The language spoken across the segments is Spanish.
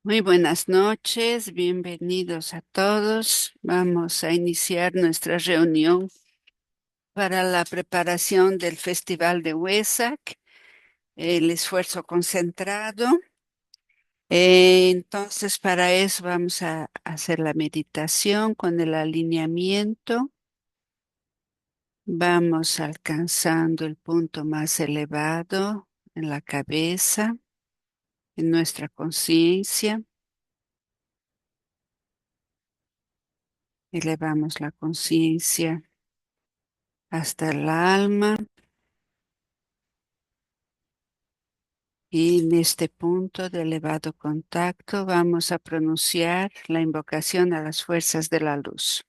Muy buenas noches, bienvenidos a todos. Vamos a iniciar nuestra reunión para la preparación del Festival de Huesac, el esfuerzo concentrado. Entonces, para eso vamos a hacer la meditación con el alineamiento. Vamos alcanzando el punto más elevado en la cabeza, en nuestra conciencia. Elevamos la conciencia hasta el alma y en este punto de elevado contacto vamos a pronunciar la invocación a las fuerzas de la luz.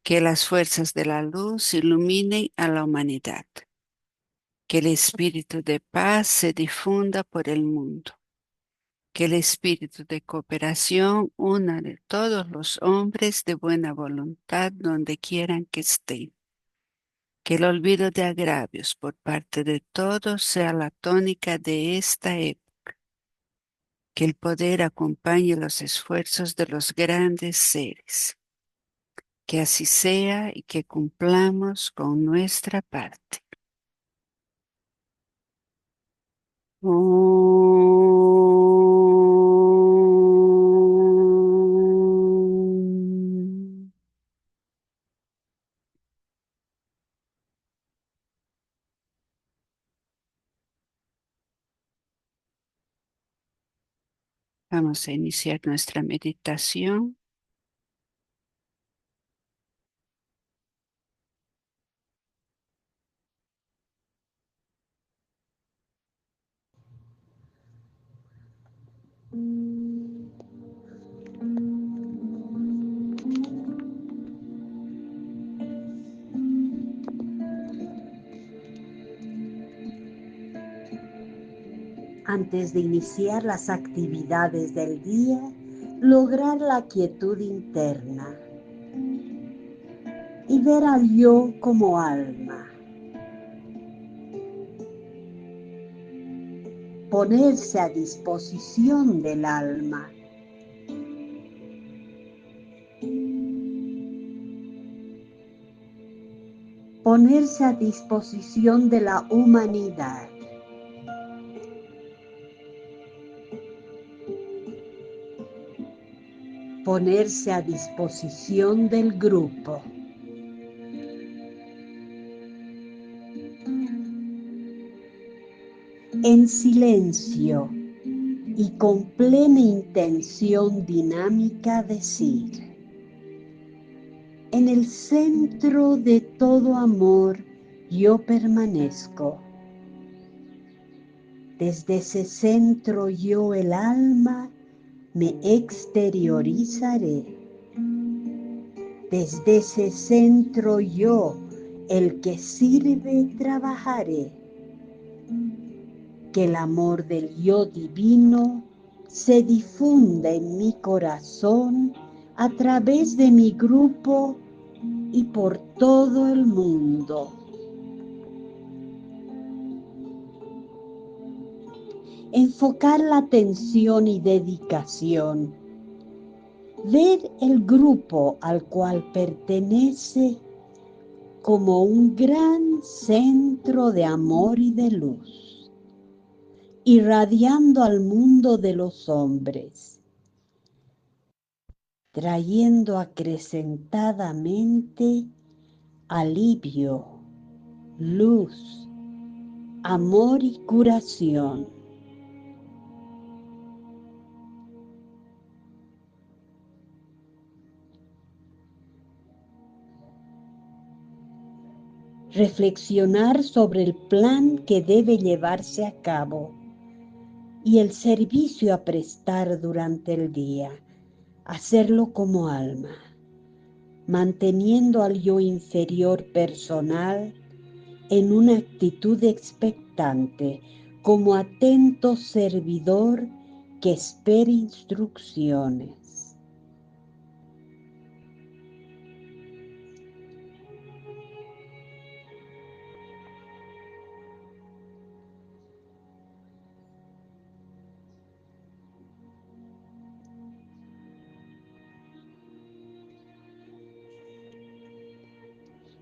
Que las fuerzas de la luz iluminen a la humanidad. Que el espíritu de paz se difunda por el mundo. Que el espíritu de cooperación una de todos los hombres de buena voluntad donde quieran que estén. Que el olvido de agravios por parte de todos sea la tónica de esta época. Que el poder acompañe los esfuerzos de los grandes seres. Que así sea y que cumplamos con nuestra parte. Om. Vamos a iniciar nuestra meditación. Antes de iniciar las actividades del día, lograr la quietud interna y ver al yo como alma. Ponerse a disposición del alma. Ponerse a disposición de la humanidad. Ponerse a disposición del grupo. En silencio y con plena intención dinámica decir: en el centro de todo amor yo permanezco. Desde ese centro yo, el alma, me exteriorizaré. Desde ese centro yo, el que sirve, trabajaré. Que el amor del yo divino se difunda en mi corazón a través de mi grupo y por todo el mundo. Enfocar la atención y dedicación. Ver el grupo al cual pertenece como un gran centro de amor y de luz, irradiando al mundo de los hombres, trayendo acrecentadamente alivio, luz, amor y curación. Reflexionar sobre el plan que debe llevarse a cabo y el servicio a prestar durante el día, hacerlo como alma, manteniendo al yo inferior personal en una actitud expectante, como atento servidor que espera instrucciones.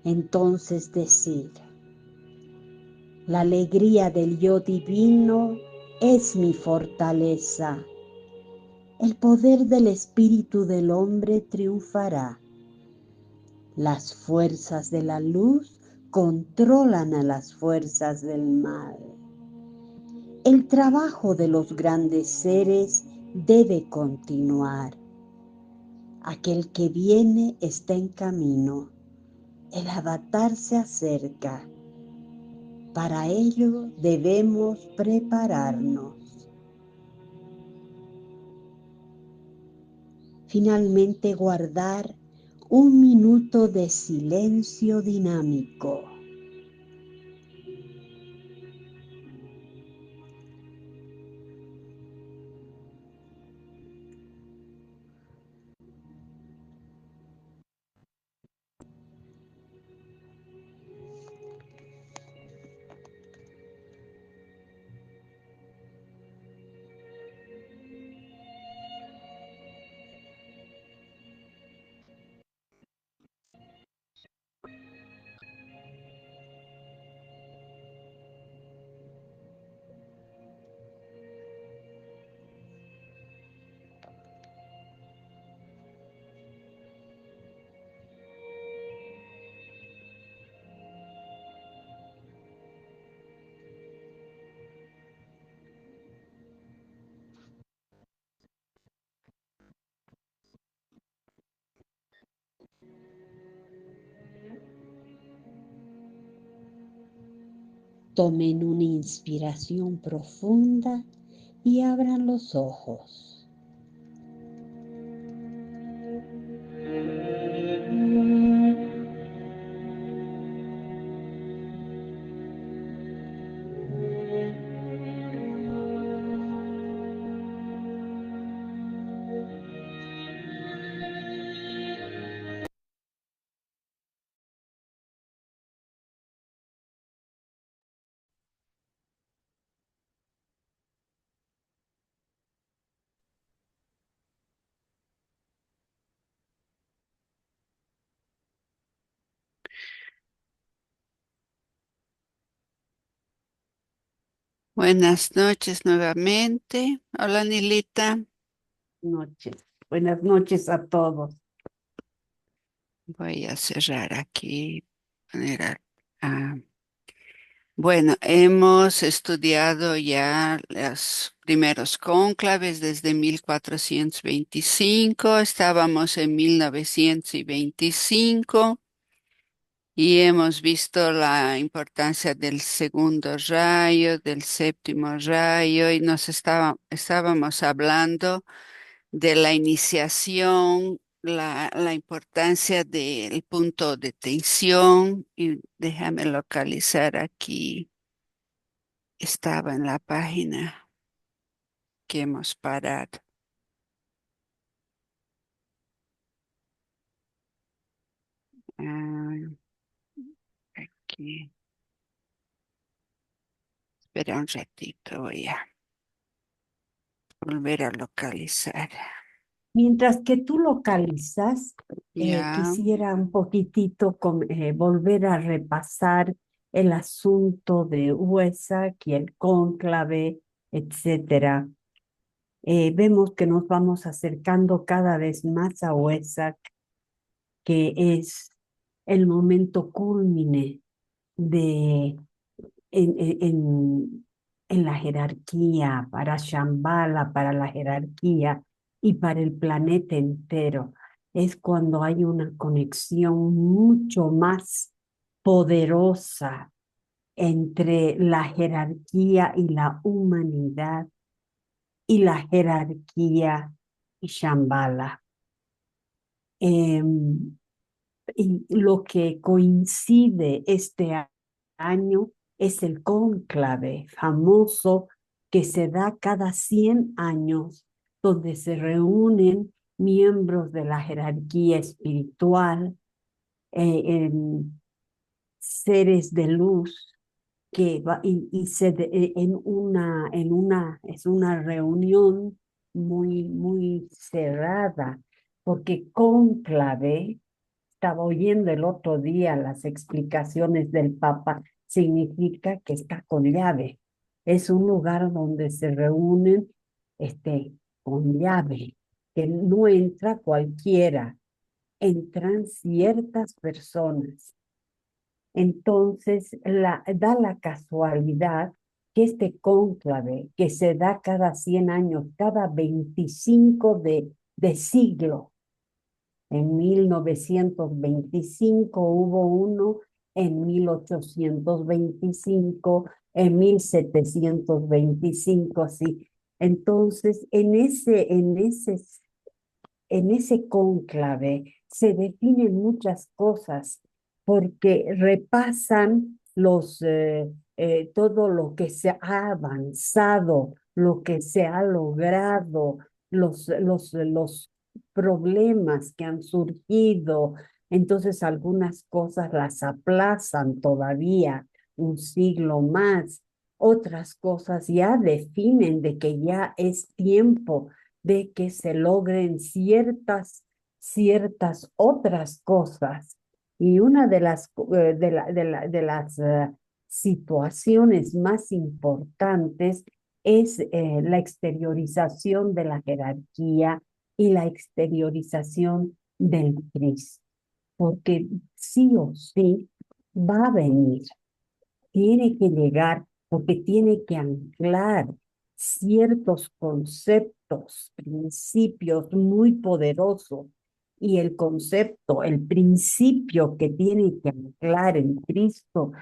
Entonces decir, la alegría del yo divino es mi fortaleza. El poder del espíritu del hombre triunfará. Las fuerzas de la luz controlan a las fuerzas del mal. El trabajo de los grandes seres debe continuar. Aquel que viene está en camino. El avatar se acerca. Para ello debemos prepararnos. Finalmente guardar un minuto de silencio dinámico. Tomen una inspiración profunda y abran los ojos. Buenas noches nuevamente. Hola, Nilita. Noches. Buenas noches a todos. Voy a cerrar aquí. Poner Bueno, hemos estudiado ya los primeros cónclaves desde 1425. Estábamos en 1925 y hemos visto la importancia del segundo rayo, del séptimo rayo y estábamos hablando de la iniciación, la importancia del punto de tensión y déjame localizar aquí. Estaba en la página que hemos parado. Ah, aquí. Espera un ratito, voy a volver a localizar. Mientras que tú localizas, Ya, quisiera un poquitito volver a repasar el asunto de UESAC y el cónclave, etcétera. Vemos que nos vamos acercando cada vez más a UESAC, que es el momento cúlmine de, en la jerarquía, para Shambhala, para la jerarquía y para el planeta entero. Es cuando hay una conexión mucho más poderosa entre la jerarquía y la humanidad y la jerarquía y Shambhala. Em, y lo que coincide este año es el cónclave famoso que se da cada 100 años, donde se reúnen miembros de la jerarquía espiritual, seres de luz, es una reunión muy, muy cerrada, porque cónclave estaba oyendo el otro día las explicaciones del Papa, significa que está con llave. Es un lugar donde se reúnen con llave, que no entra cualquiera, entran ciertas personas. Entonces, da la casualidad que este cónclave que se da cada 100 años, cada 25 de siglo, en 1925 hubo uno, en 1825, en 1725, así. Entonces, en ese cónclave se definen muchas cosas porque repasan todo lo que se ha avanzado, lo que se ha logrado, los problemas que han surgido. Entonces algunas cosas las aplazan todavía un siglo más, otras cosas ya definen de que ya es tiempo de que se logren ciertas otras cosas. Y una de las situaciones más importantes es la exteriorización de la jerarquía y la exteriorización del Cristo, porque sí o sí va a venir, tiene que llegar porque tiene que anclar ciertos conceptos, principios muy poderosos. Y el concepto, el principio que tiene que anclar en Cristo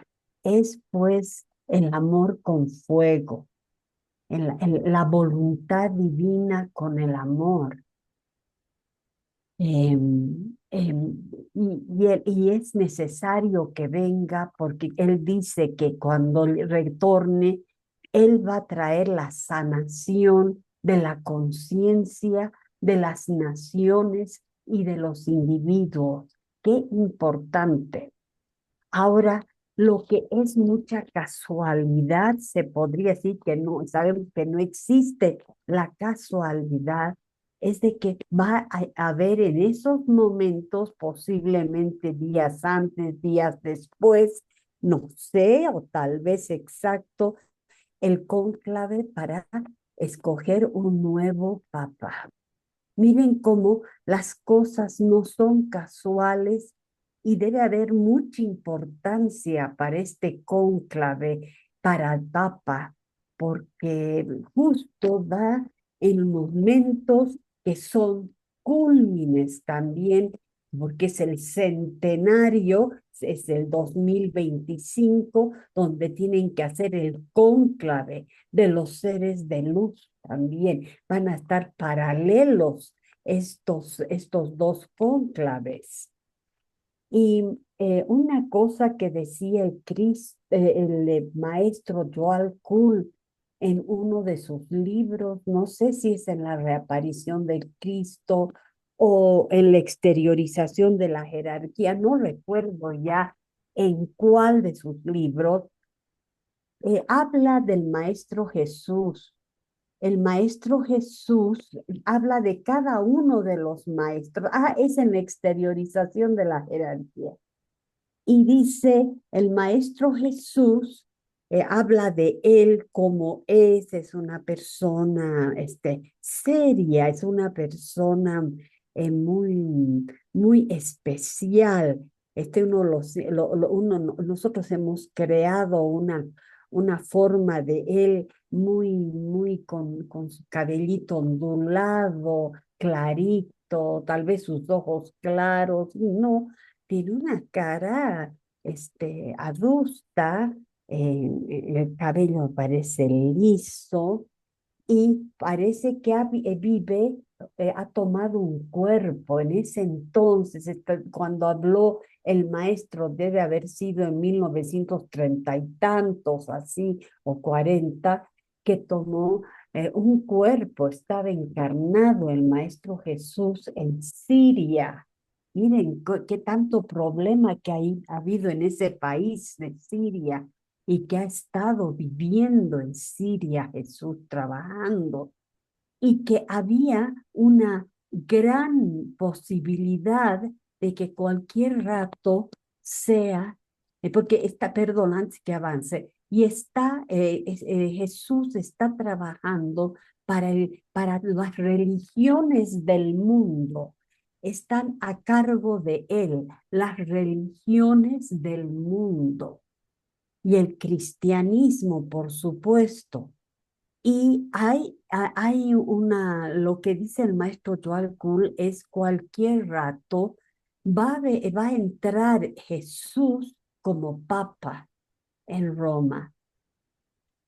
es pues el amor con fuego, la voluntad divina con el amor. Y es necesario que venga porque Él dice que cuando retorne, Él va a traer la sanación de la conciencia de las naciones y de los individuos. Qué importante. Ahora, lo que es mucha casualidad, se podría decir que no, sabemos que no existe la casualidad, es de que va a haber en esos momentos, posiblemente días antes, días después, no sé, o tal vez exacto, el cónclave para escoger un nuevo papa. Miren cómo las cosas no son casuales y debe haber mucha importancia para este cónclave, para el Papa, porque justo da en momentos que son cúlmines también, porque es el centenario, es el 2025, donde tienen que hacer el cónclave de los seres de luz también. Van a estar paralelos estos dos cónclaves. Y una cosa que decía el maestro Joel Kuhl en uno de sus libros, no sé si es en la reaparición del Cristo o en la exteriorización de la jerarquía, no recuerdo ya en cuál de sus libros, habla del Maestro Jesús. El Maestro Jesús habla de cada uno de los maestros. Es en la exteriorización de la jerarquía. Y dice, el Maestro Jesús habla de él como es una persona seria, es una persona muy especial. Nosotros hemos creado una forma de él muy con su cabellito ondulado, clarito, tal vez sus ojos claros, no, tiene una cara adusta, el cabello parece liso y parece que ha tomado un cuerpo. En ese entonces, cuando habló el maestro, debe haber sido en 1930 y tantos, así, o 40, que tomó un cuerpo, estaba encarnado el maestro Jesús en Siria. Miren qué tanto problema que ha habido en ese país de Siria y que ha estado viviendo en Siria Jesús trabajando y que había una gran posibilidad de que cualquier rato sea, porque está, perdón, antes que avance, y Jesús está trabajando para las religiones del mundo. Están a cargo de él, las religiones del mundo y el cristianismo, por supuesto. Y hay lo que dice el maestro Joel Kuhl es cualquier rato va a entrar Jesús como papa en Roma.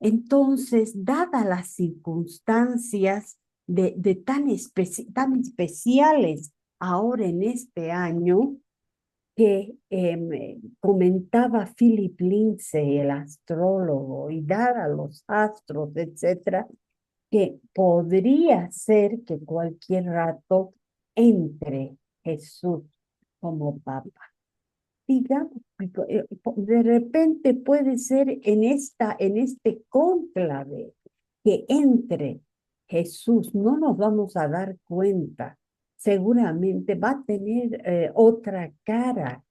Entonces, dadas las circunstancias de tan especiales ahora en este año, que comentaba Philip Lindsay, el astrólogo, y dada los astros, etcétera, que podría ser que cualquier rato entre Jesús como papa. Digamos, de repente puede ser en este cónclave que entre Jesús, no nos vamos a dar cuenta, seguramente va a tener otra cara,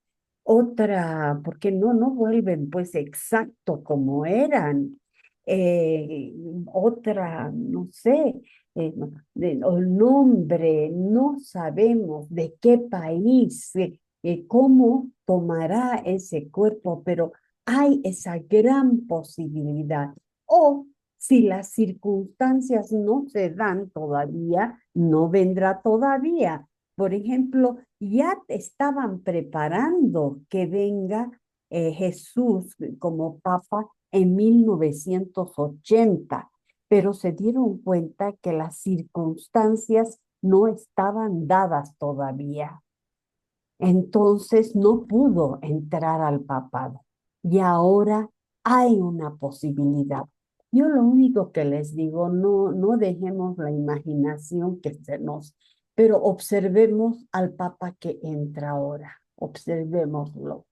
porque no vuelven pues exacto como eran, otra, no sé, el nombre, no sabemos de qué país, cómo tomará ese cuerpo, pero hay esa gran posibilidad. O si las circunstancias no se dan todavía, no vendrá todavía. Por ejemplo, ya estaban preparando que venga Jesús como papa en 1980, pero se dieron cuenta que las circunstancias no estaban dadas todavía. Entonces no pudo entrar al papado y ahora hay una posibilidad. Yo lo único que les digo, no dejemos la imaginación que se nos, pero observemos al papa que entra ahora, observémoslo,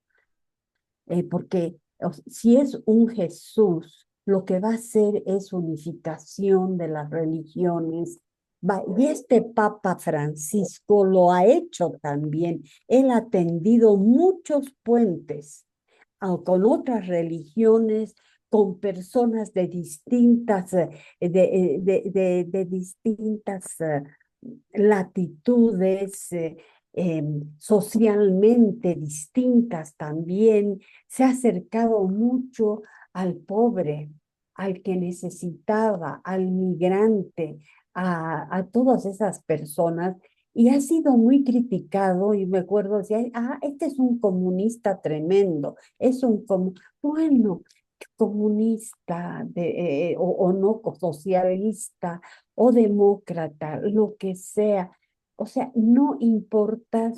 porque si es un Jesús, lo que va a hacer es unificación de las religiones. Y este Papa Francisco lo ha hecho también. Él ha tendido muchos puentes con otras religiones, con personas de distintas, de distintas latitudes, socialmente distintas también. Se ha acercado mucho al pobre, al que necesitaba, al migrante, a todas esas personas. Y ha sido muy criticado, y me acuerdo, decía, este es un comunista tremendo, es un bueno, comunista o no socialista o demócrata, lo que sea. O sea, no importa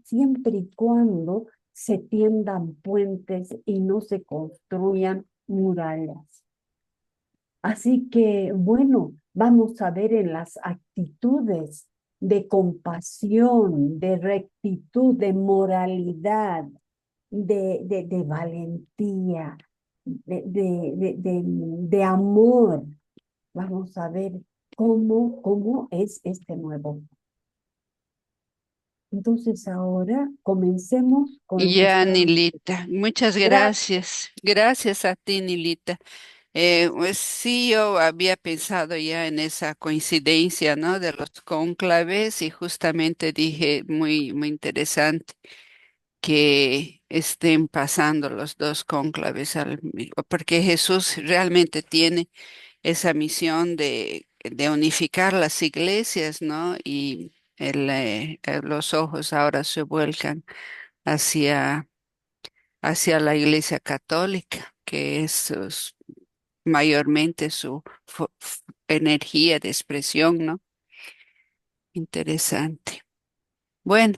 siempre y cuando se tiendan puentes y no se construyan murallas. Así que, bueno, vamos a ver en las actitudes de compasión, de rectitud, de moralidad, de valentía, de amor. Vamos a ver cómo es este nuevo. Entonces ahora comencemos con Ya, nuestra... Nilita, muchas Gracias. gracias. Gracias a ti, Nilita. Pues sí, yo había pensado ya en esa coincidencia, ¿no? De los cónclaves y justamente dije, muy interesante que estén pasando los dos cónclaves porque Jesús realmente tiene esa misión de unificar las iglesias, ¿no? Y los ojos ahora se vuelcan hacia, hacia la iglesia católica, que es mayormente su energía de expresión, ¿no? Interesante. Bueno,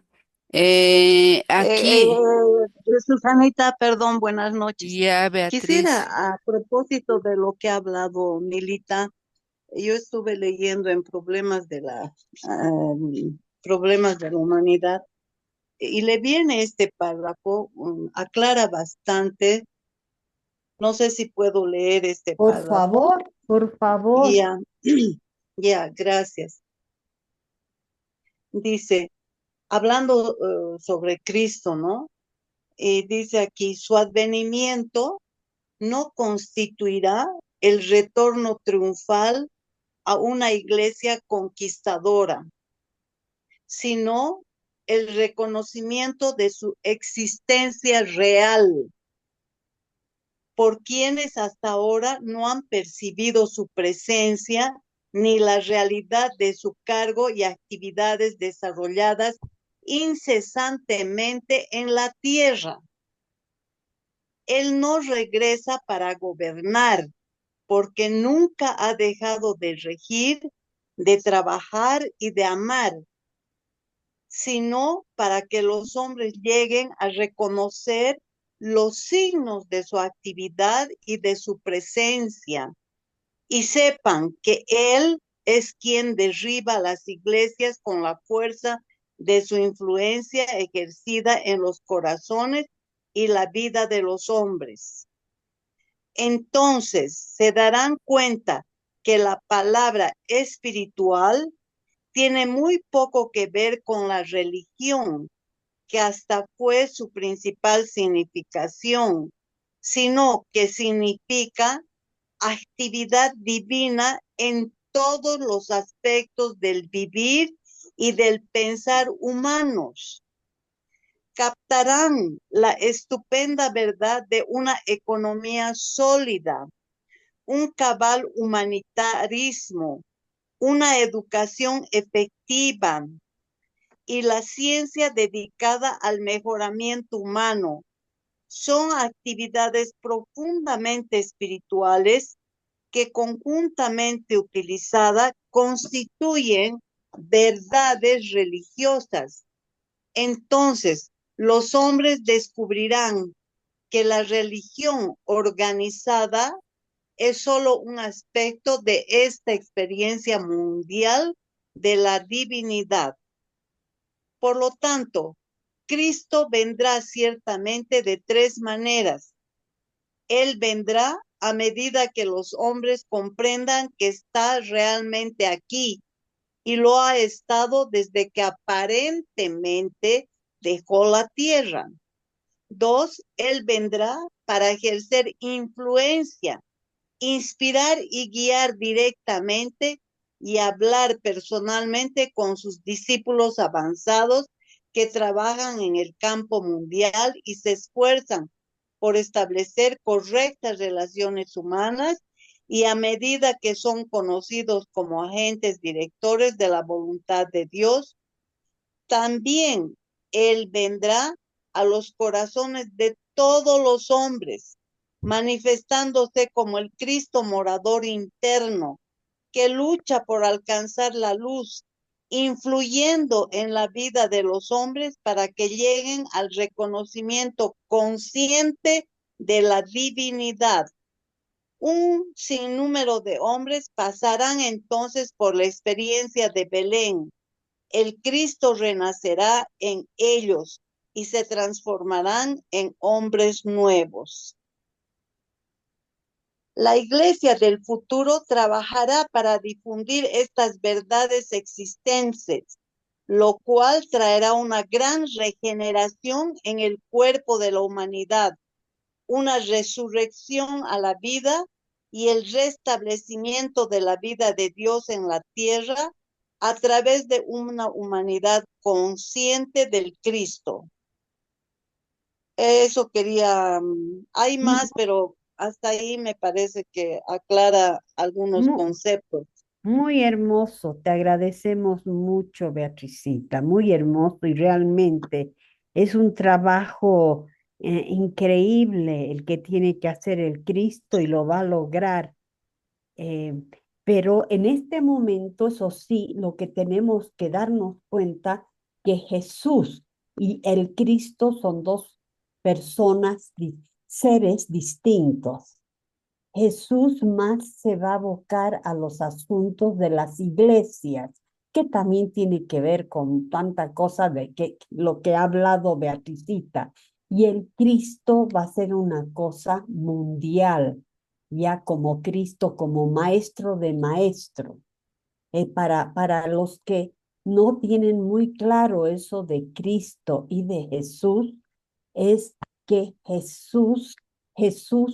aquí Susanita, perdón, buenas noches. ya Quisiera, Beatriz. a propósito de lo que ha hablado Milita, yo estuve leyendo en problemas de la humanidad y le viene este párrafo, aclara bastante. No sé si puedo leer este Por párrafo. favor, por favor. Ya, ya, gracias. Dice. hablando sobre Cristo, ¿no? Y dice aquí, su advenimiento no constituirá el retorno triunfal a una iglesia conquistadora, sino el reconocimiento de su existencia real por quienes hasta ahora no han percibido su presencia ni la realidad de su cargo y actividades desarrolladas incesantemente en la tierra. Él no regresa para gobernar, porque nunca ha dejado de regir, de trabajar y de amar, sino para que los hombres lleguen a reconocer los signos de su actividad y de su presencia, y sepan que Él es quien derriba las iglesias con la fuerza de su influencia ejercida en los corazones y la vida de los hombres. Entonces se darán cuenta que la palabra espiritual tiene muy poco que ver con la religión, que hasta fue su principal significación, sino que significa actividad divina en todos los aspectos del vivir y del pensar humanos. Captarán la estupenda verdad de una economía sólida, un cabal humanitarismo, una educación efectiva y la ciencia dedicada al mejoramiento humano. Son actividades profundamente espirituales que conjuntamente utilizadas constituyen verdades religiosas. Entonces, los hombres descubrirán que la religión organizada es solo un aspecto de esta experiencia mundial de la divinidad. Por lo tanto, Cristo vendrá ciertamente de tres maneras. Él vendrá a medida que los hombres comprendan que está realmente aquí y lo ha estado desde que aparentemente dejó la tierra. Dos, Él vendrá para ejercer influencia, inspirar y guiar directamente y hablar personalmente con sus discípulos avanzados que trabajan en el campo mundial y se esfuerzan por establecer correctas relaciones humanas y a medida que son conocidos como agentes directores de la voluntad de Dios, también Él vendrá a los corazones de todos los hombres, manifestándose como el Cristo morador interno, que lucha por alcanzar la luz, influyendo en la vida de los hombres para que lleguen al reconocimiento consciente de la divinidad. Un sinnúmero de hombres pasarán entonces por la experiencia de Belén. El Cristo renacerá en ellos y se transformarán en hombres nuevos. La iglesia del futuro trabajará para difundir estas verdades existentes, lo cual traerá una gran regeneración en el cuerpo de la humanidad, una resurrección a la vida y el restablecimiento de la vida de Dios en la tierra a través de una humanidad consciente del Cristo. Eso quería, hay más, pero hasta ahí me parece que aclara algunos Mu- conceptos. Muy hermoso, te agradecemos mucho, Beatricita, muy hermoso y realmente es un trabajo increíble el que tiene que hacer el Cristo y lo va a lograr. eh, pero en este momento, eso sí, lo que tenemos que darnos cuenta que Jesús y el Cristo son dos personas, seres distintos. Jesús más se va a abocar a los asuntos de las iglesias, que también tiene que ver con tanta cosa de que lo que ha hablado Beatricita. Y el Cristo va a ser una cosa mundial, ya como Cristo, como maestro de maestro. Para los que no tienen muy claro eso de Cristo y de Jesús, es que Jesús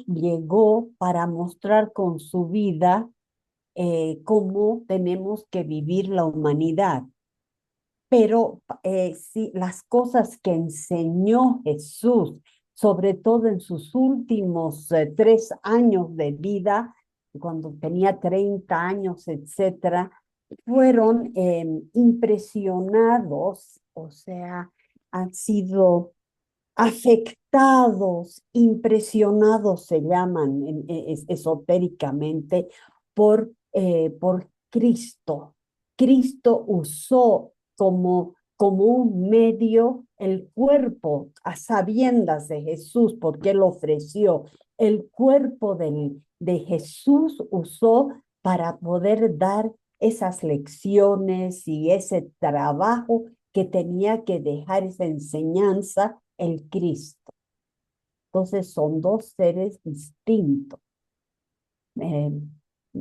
llegó para mostrar con su vida cómo tenemos que vivir la humanidad. Pero sí, las cosas que enseñó Jesús, sobre todo en sus últimos 3 años de vida, cuando tenía 30 años, etcétera, fueron impresionados, o sea, han sido afectados, impresionados se llaman esotéricamente por Cristo. Cristo usó como un medio el cuerpo a sabiendas de Jesús, porque él ofreció el cuerpo de Jesús, usó para poder dar esas lecciones y ese trabajo que tenía que dejar esa enseñanza el Cristo. Entonces son dos seres distintos. Eh,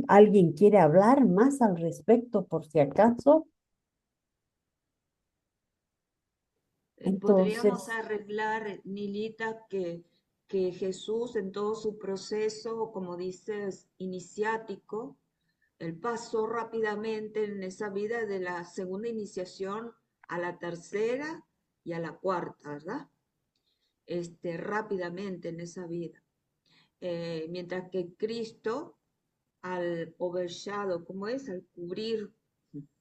¿Alguien quiere hablar más al respecto por si acaso? Podríamos Entonces, arreglar, Nilita, que Jesús en todo su proceso, como dices, iniciático, él pasó rápidamente en esa vida de la segunda iniciación a la tercera y a la cuarta, ¿verdad? Rápidamente en esa vida. Mientras que Cristo, al overshadow, ¿cómo es? Al cubrir,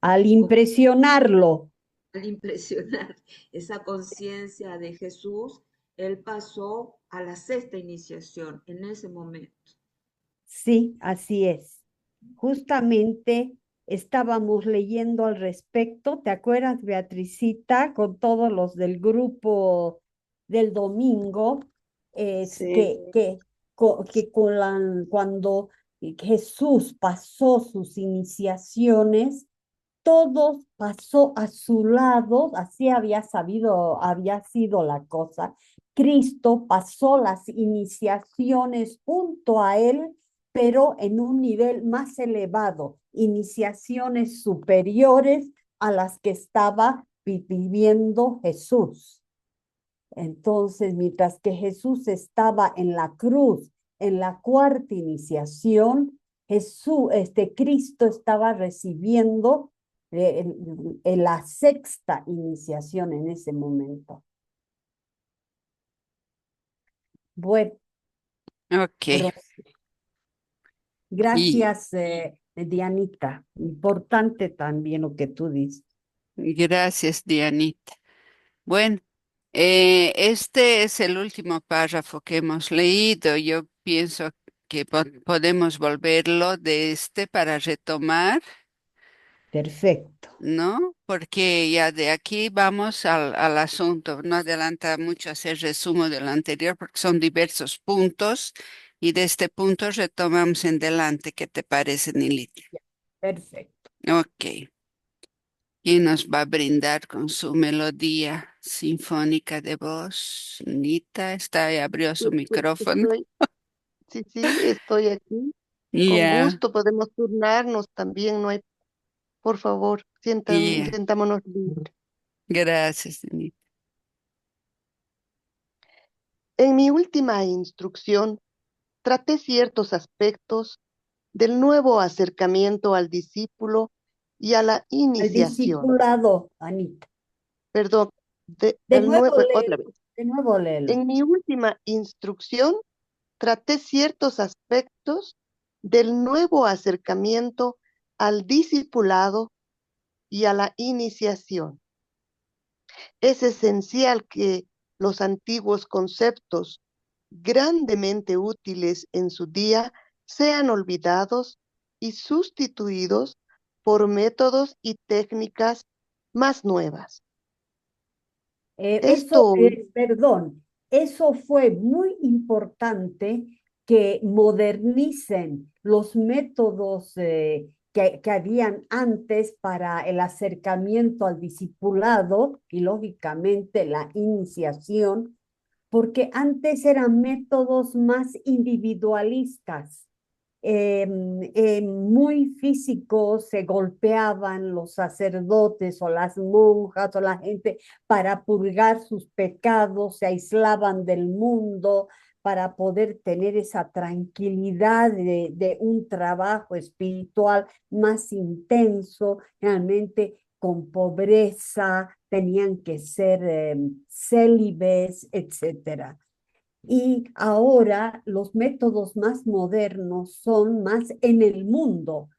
al como impresionarlo, al impresionar esa conciencia de Jesús, él pasó a la sexta iniciación en ese momento. sí, así es. Justamente estábamos leyendo al respecto, ¿te acuerdas, Beatricita, con todos los del grupo del domingo? Es Sí. que cuando Jesús pasó sus iniciaciones, todos pasó a su lado, así había sido la cosa. Cristo pasó las iniciaciones junto a él, pero en un nivel más elevado, iniciaciones superiores a las que estaba viviendo Jesús. Entonces, mientras que Jesús estaba en la cruz, en la cuarta iniciación, Cristo estaba recibiendo la sexta iniciación en ese momento. Bueno, Ok. Y gracias, Dianita. Importante también lo que tú dices. gracias, Dianita. Bueno, este es el último párrafo que hemos leído. Yo pienso que podemos volverlo de este para retomar, Perfecto. ¿no? Porque ya de aquí vamos al asunto. No adelanta mucho hacer resumen del anterior porque son diversos puntos y de este punto retomamos en delante. ¿Qué te parece, Nilita? Perfecto. Ok. Y nos va a brindar con su melodía sinfónica de voz. Nita está ahí, abrió su micrófono. Estoy, sí, estoy aquí. Con Ya, gusto podemos turnarnos también, no hay, por favor, ya. sientámonos libres. Gracias, Nita. En mi última instrucción, traté ciertos aspectos del nuevo acercamiento al discípulo y a la Al iniciación. discipulado, Anita. Perdón, De nuevo otra léelo, vez. de nuevo léelo. En mi última instrucción, traté ciertos aspectos del nuevo acercamiento al discipulado y a la iniciación. Es esencial que los antiguos conceptos, grandemente útiles en su día, sean olvidados y sustituidos por métodos y técnicas más nuevas. Esto, Perdón, eso fue muy importante que modernicen los métodos que habían antes para el acercamiento al discipulado y lógicamente la iniciación, porque antes eran métodos más individualistas. muy físicos, se golpeaban los sacerdotes o las monjas o la gente para purgar sus pecados, se aislaban del mundo para poder tener esa tranquilidad de un trabajo espiritual más intenso, realmente con pobreza, tenían que ser célibes, etcétera. Y ahora los métodos más modernos son más en el mundo.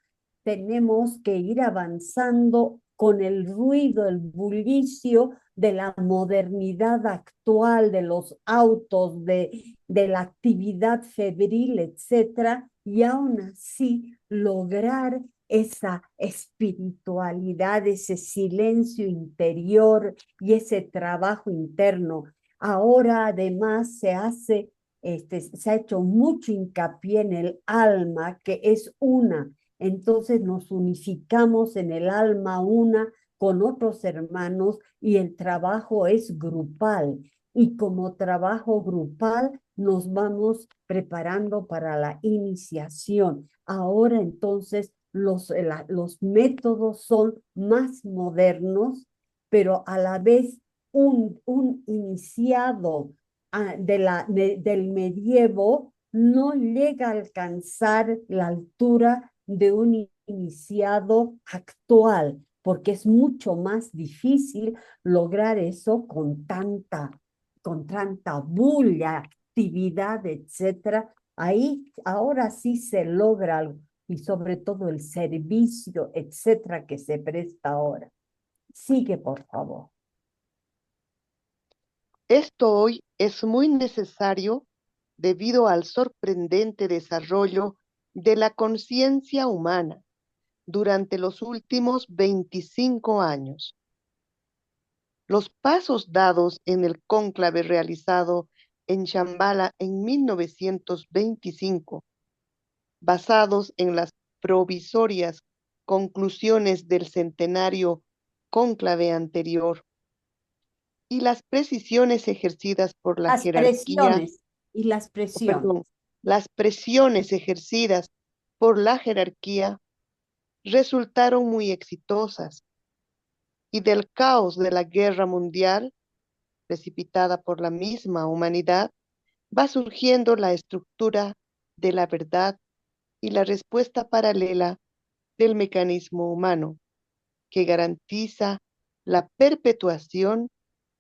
Tenemos que ir avanzando con el ruido, el bullicio de la modernidad actual, de los autos, de la actividad febril, etcétera, y aún así lograr esa espiritualidad, ese silencio interior y ese trabajo interno. Ahora además se ha hecho mucho hincapié en el alma, que es una. Entonces nos unificamos en el alma una con otros hermanos y el trabajo es grupal. Y como trabajo grupal nos vamos preparando para la iniciación. Ahora entonces los métodos son más modernos, pero a la vez un iniciado del medievo no llega a alcanzar la altura de un iniciado actual, porque es mucho más difícil lograr eso con tanta bulla, actividad, etcétera. Ahí ahora sí se logra algo, y sobre todo el servicio, etcétera, que se presta ahora. Sigue, por favor. Esto hoy es muy necesario debido al sorprendente desarrollo de la conciencia humana durante los últimos 25 años. Los pasos dados en el cónclave realizado en Shambhala en 1925, basados en las provisorias conclusiones del centenario cónclave anterior, y las precisiones ejercidas por la Las jerarquía, presiones y las presiones. perdón, las presiones ejercidas por la jerarquía resultaron muy exitosas, y del caos de la guerra mundial, precipitada por la misma humanidad, va surgiendo la estructura de la verdad y la respuesta paralela del mecanismo humano, que garantiza la perpetuación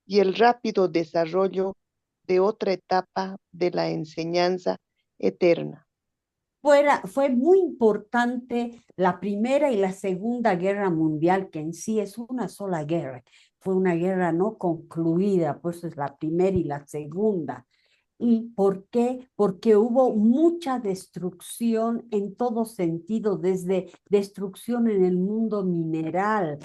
y el rápido desarrollo de otra etapa de la enseñanza eterna. Fue muy importante la Primera y la Segunda Guerra Mundial, que en sí es una sola guerra. Fue una guerra no concluida, pues es la Primera y la Segunda. ¿Y por qué? Porque hubo mucha destrucción en todo sentido, desde destrucción en el mundo mineral,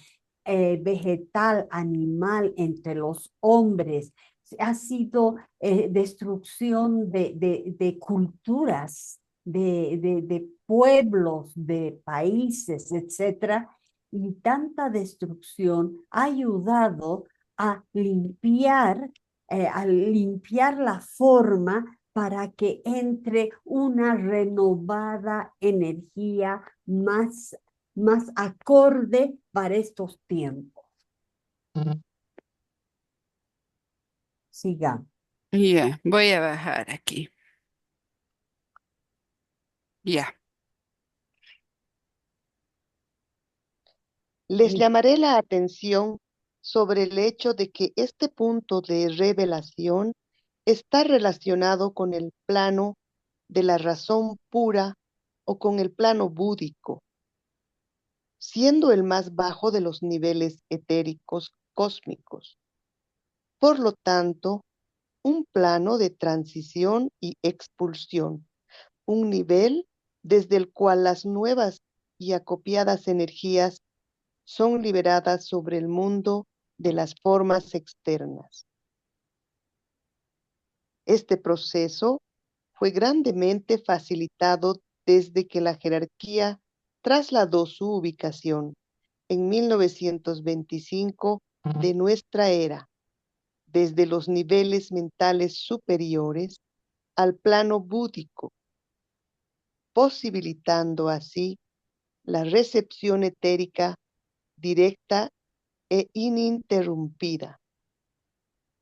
vegetal, animal, entre los hombres. Ha sido destrucción de culturas, de pueblos, de países, etcétera. Y tanta destrucción ha ayudado a limpiar la forma para que entre una renovada energía más acorde para estos tiempos. Sigamos. Ya, voy a bajar aquí. Ya. Les llamaré la atención sobre el hecho de que este punto de revelación está relacionado con el plano de la razón pura o con el plano búdico, siendo el más bajo de los niveles etéricos cósmicos. Por lo tanto, un plano de transición y expulsión, un nivel desde el cual las nuevas y acopiadas energías son liberadas sobre el mundo de las formas externas. Este proceso fue grandemente facilitado desde que la jerarquía trasladó su ubicación en 1925 de nuestra era, desde los niveles mentales superiores al plano búdico. posibilitando así la recepción etérica directa e ininterrumpida.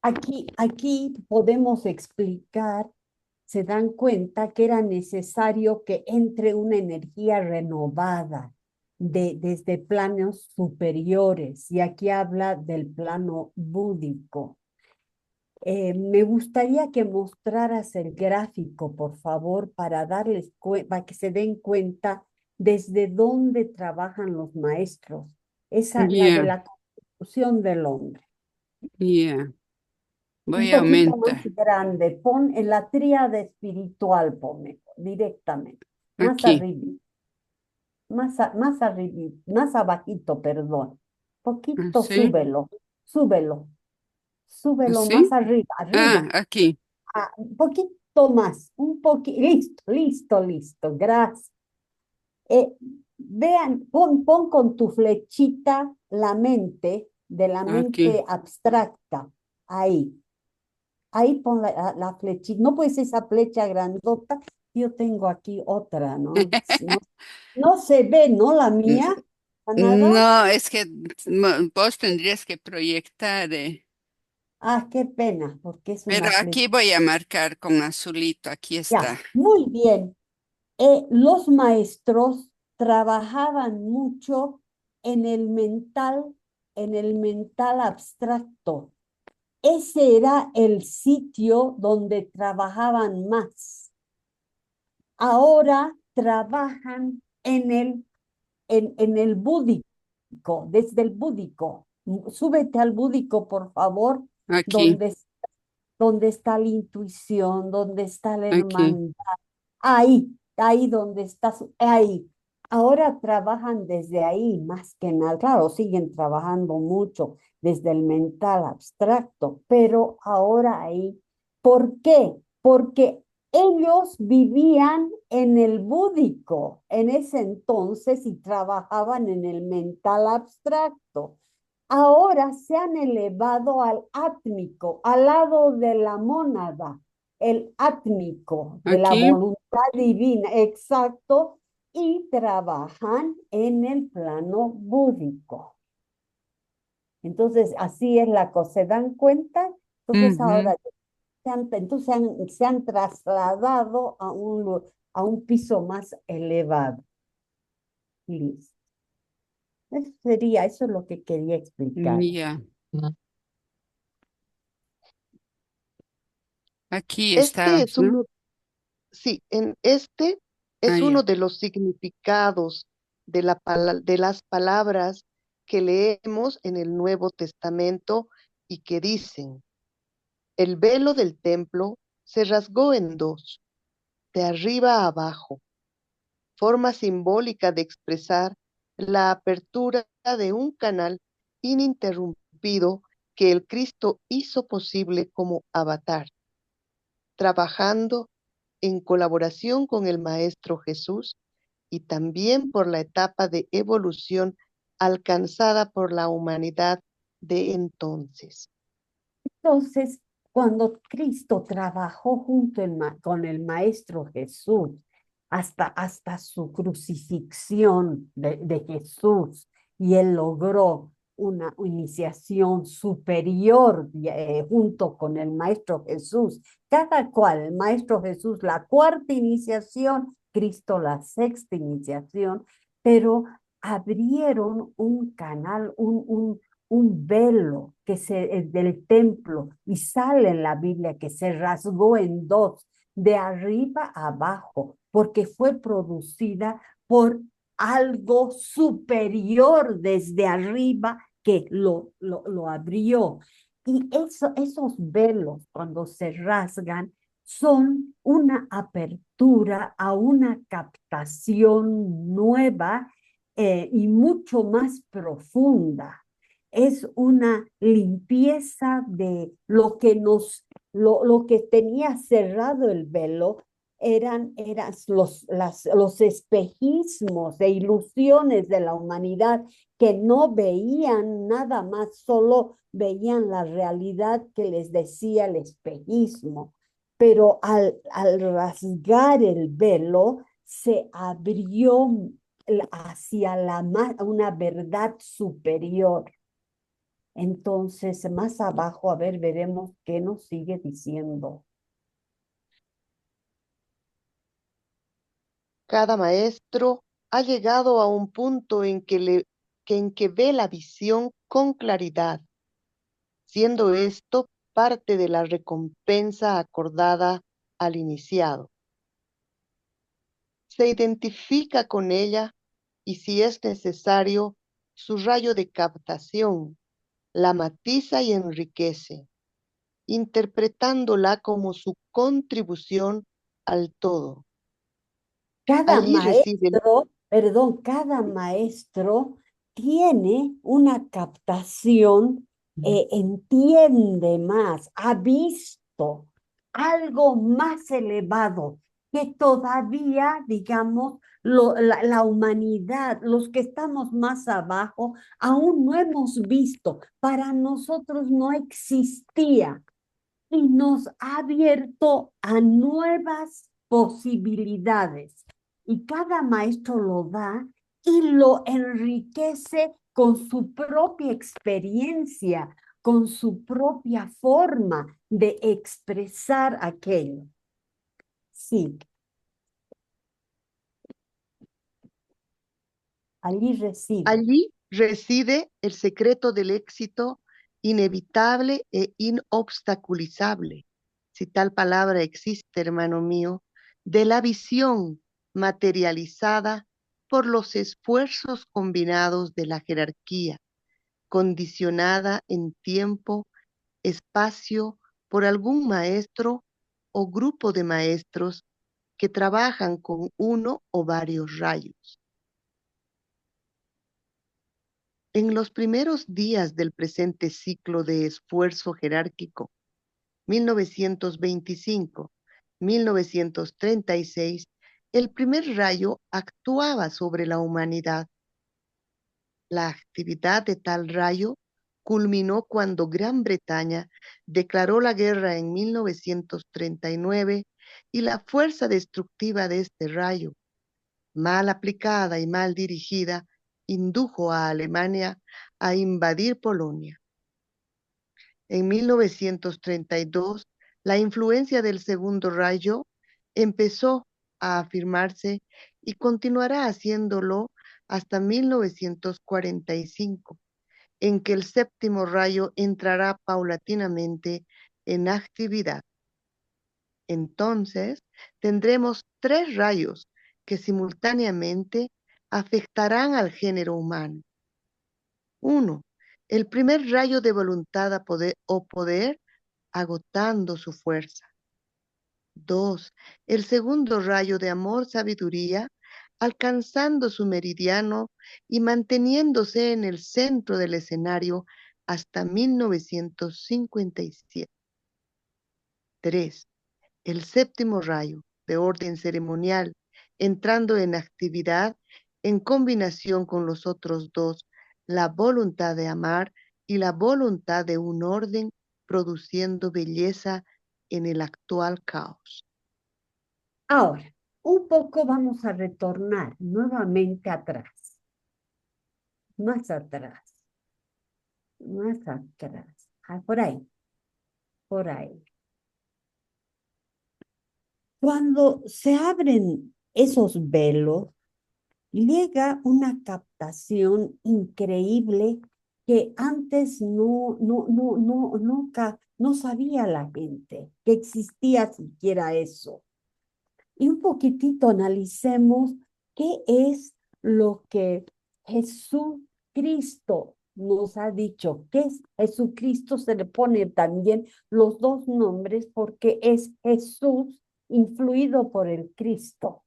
Aquí podemos explicar, se dan cuenta que era necesario que entre una energía renovada desde planos superiores, y aquí habla del plano búdico. Me gustaría que mostraras el gráfico, por favor, para que se den cuenta desde dónde trabajan los maestros. Esa, la de Ya, la constitución del hombre. ya. Un Voy a poquito más aumentar. grande, pon en la tríada espiritual, ponme directamente, más Aquí. arriba, más arriba, más abajito, perdón. Poquito ¿Así? súbelo, súbelo más ¿Así? arriba, Ah, arriba. aquí. Un poquito más, un poquito, listo, gracias. Vean, pon con tu flechita la mente de la Aquí. mente abstracta, ahí. Ahí pon la flechita, no pues esa flecha grandota, yo tengo aquí otra, ¿no? No, no se ve, ¿no? La N- mía, ¿a nada? No, es que vos tendrías que proyectar. Ah, qué pena, porque es Pero una flecha. aquí voy a marcar con azulito. Aquí Ya, está. muy bien. Los maestros trabajaban mucho en el mental, en el mental abstracto. Ese era el sitio donde trabajaban más. Ahora trabajan en el búdico, desde el búdico. Súbete al búdico, por favor, Aquí. donde, donde está la intuición, donde está la Aquí. hermandad. Ahí donde estás, ahí. Ahora trabajan desde ahí, más que nada. Claro, siguen trabajando mucho desde el mental abstracto, pero ahora ahí. ¿Por qué? Porque ellos vivían en el búdico en ese entonces y trabajaban en el mental abstracto. Ahora se han elevado al átmico, al lado de la mónada, el átmico, de la Aquí. voluntad divina, exacto, y trabajan en el plano búdico. Entonces, así es la cosa, ¿se dan cuenta? Entonces, Ujú. ahora se han trasladado a un piso más elevado. Listo. Eso es lo que quería explicar. Ya. Aquí Este estabas, es ¿no? uno, sí, en este Ah, es ya. uno de los significados de las palabras que leemos en el Nuevo Testamento y que dicen, el velo del templo se rasgó en dos, de arriba a abajo, forma simbólica de expresar la apertura de un canal ininterrumpido que el Cristo hizo posible como avatar, trabajando en colaboración con el Maestro Jesús y también por la etapa de evolución alcanzada por la humanidad de entonces. Entonces, cuando Cristo trabajó con el Maestro Jesús, hasta su crucifixión de Jesús, y él logró una iniciación superior junto con el Maestro Jesús, cada cual, el Maestro Jesús la cuarta iniciación, Cristo la sexta iniciación, pero abrieron un canal, un velo del templo, y sale en la Biblia que se rasgó en dos, de arriba a abajo, porque fue producida por algo superior desde arriba que lo abrió. Y esos velos, cuando se rasgan, son una apertura a una captación nueva y mucho más profunda. Es una limpieza de lo que tenía cerrado el velo, eran los espejismos e ilusiones de la humanidad que no veían nada más, solo veían la realidad que les decía el espejismo. Pero al rasgar el velo, se abrió hacia una verdad superior. Entonces, más abajo, a ver, veremos qué nos sigue diciendo. Cada maestro ha llegado a un punto en que ve la visión con claridad, siendo esto parte de la recompensa acordada al iniciado. Se identifica con ella y, si es necesario, su rayo de captación la matiza y enriquece, interpretándola como su contribución al todo. Cada Allí reside maestro, perdón, cada maestro tiene una captación, entiende más, ha visto algo más elevado que todavía, digamos, la humanidad, los que estamos más abajo, aún no hemos visto. Para nosotros no existía y nos ha abierto a nuevas posibilidades. Y cada maestro lo da y lo enriquece con su propia experiencia, con su propia forma de expresar aquello. Sí, Allí reside el secreto del éxito inevitable e inobstaculizable, si tal palabra existe, hermano mío, de la visión materializada por los esfuerzos combinados de la jerarquía, condicionada en tiempo, espacio, por algún maestro o grupo de maestros que trabajan con uno o varios rayos. En los primeros días del presente ciclo de esfuerzo jerárquico, 1925-1936, el primer rayo actuaba sobre la humanidad. La actividad de tal rayo culminó cuando Gran Bretaña declaró la guerra en 1939 y la fuerza destructiva de este rayo, mal aplicada y mal dirigida, indujo a Alemania a invadir Polonia. En 1932, la influencia del segundo rayo empezó a afirmarse y continuará haciéndolo hasta 1945, en que el séptimo rayo entrará paulatinamente en actividad. Entonces, tendremos 3 rayos que simultáneamente afectarán al género humano. 1. El primer rayo de voluntad o poder agotando su fuerza. 2. El segundo rayo de amor, sabiduría, alcanzando su meridiano y manteniéndose en el centro del escenario hasta 1957. 3. El séptimo rayo, de orden ceremonial, entrando en actividad en combinación con los otros dos, la voluntad de amar y la voluntad de un orden, produciendo belleza en el actual caos. Ahora, un poco vamos a retornar nuevamente atrás, más atrás, más atrás. Por ahí, por ahí. Cuando se abren esos velos, llega una captación increíble que antes nunca, no sabía la gente que existía siquiera eso. Y un poquitito analicemos qué es lo que Jesucristo nos ha dicho. ¿Qué es Jesucristo? Se le pone también los dos nombres porque es Jesús influido por el Cristo.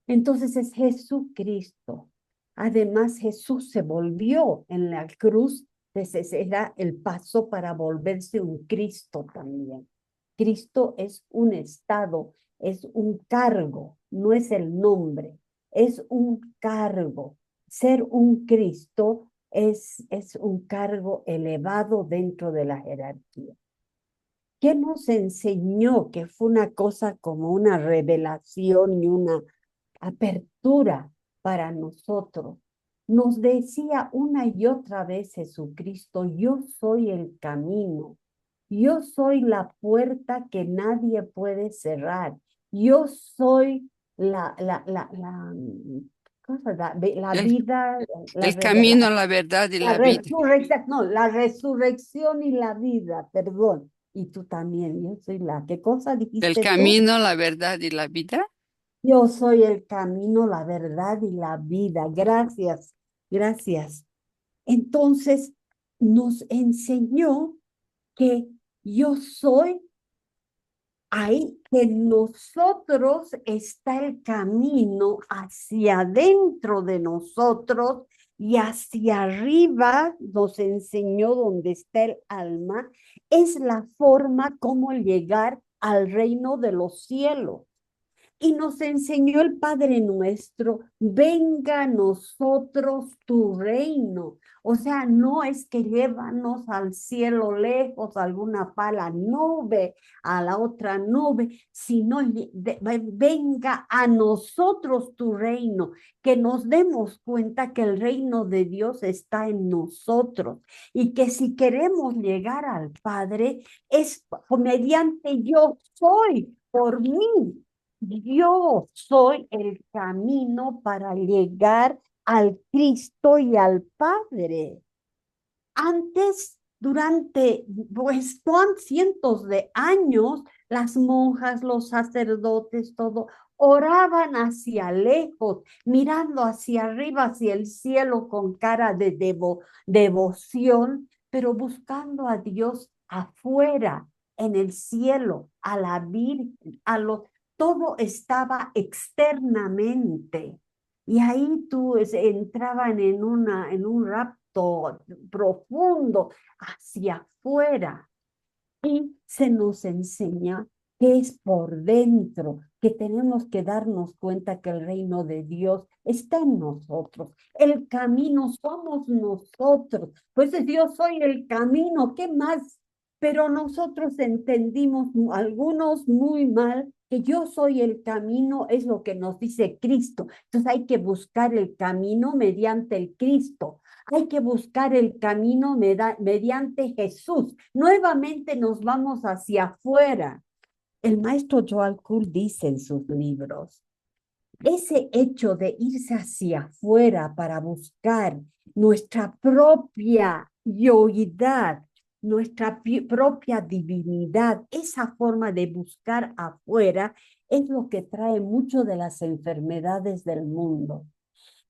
Entonces es Jesucristo. Además, Jesús se volvió en la cruz, entonces era el paso para volverse un Cristo también. Cristo es un estado, es un cargo, no es el nombre, es un cargo. Ser un Cristo es un cargo elevado dentro de la jerarquía. ¿Qué nos enseñó? Que fue una cosa como una revelación y una apertura para nosotros. Nos decía una y otra vez Jesucristo: yo soy el camino, yo soy la puerta que nadie puede cerrar, yo soy la El, vida, el camino, la verdad y la la vida. resurrección, no, la resurrección y la vida, perdón. Y tú también, yo soy la, ¿qué cosa El dijiste tú? camino, la verdad y la vida. Yo soy el camino, la verdad y la vida. Gracias, gracias. Entonces nos enseñó que yo soy ahí, que en nosotros está el camino hacia adentro de nosotros y hacia arriba nos enseñó donde está el alma, es la forma como llegar al reino de los cielos. Y nos enseñó el Padre Nuestro: venga a nosotros tu reino. O sea, no es que llévanos al cielo lejos, a alguna pala nube, a la otra nube, sino venga a nosotros tu reino, que nos demos cuenta que el reino de Dios está en nosotros y que si queremos llegar al Padre es mediante yo soy, por mí. Yo soy el camino para llegar al Cristo y al Padre. Antes, durante, pues, son cientos de años, las monjas, los sacerdotes, todo, oraban hacia lejos, mirando hacia arriba, hacia el cielo con cara de devoción, pero buscando a Dios afuera, en el cielo, a la Virgen, todo estaba externamente. Y ahí entraban en un rapto profundo hacia afuera. Y se nos enseña que es por dentro, que tenemos que darnos cuenta que el reino de Dios está en nosotros. El camino somos nosotros. Pues yo soy el camino, ¿qué más? Pero nosotros entendimos, algunos muy mal, que yo soy el camino, es lo que nos dice Cristo. Entonces hay que buscar el camino mediante el Cristo. Hay que buscar el camino mediante Jesús. Nuevamente nos vamos hacia afuera. El maestro Joel Kuhl dice en sus libros: ese hecho de irse hacia afuera para buscar nuestra propia yoidad, nuestra propia divinidad, esa forma de buscar afuera es lo que trae mucho de las enfermedades del mundo.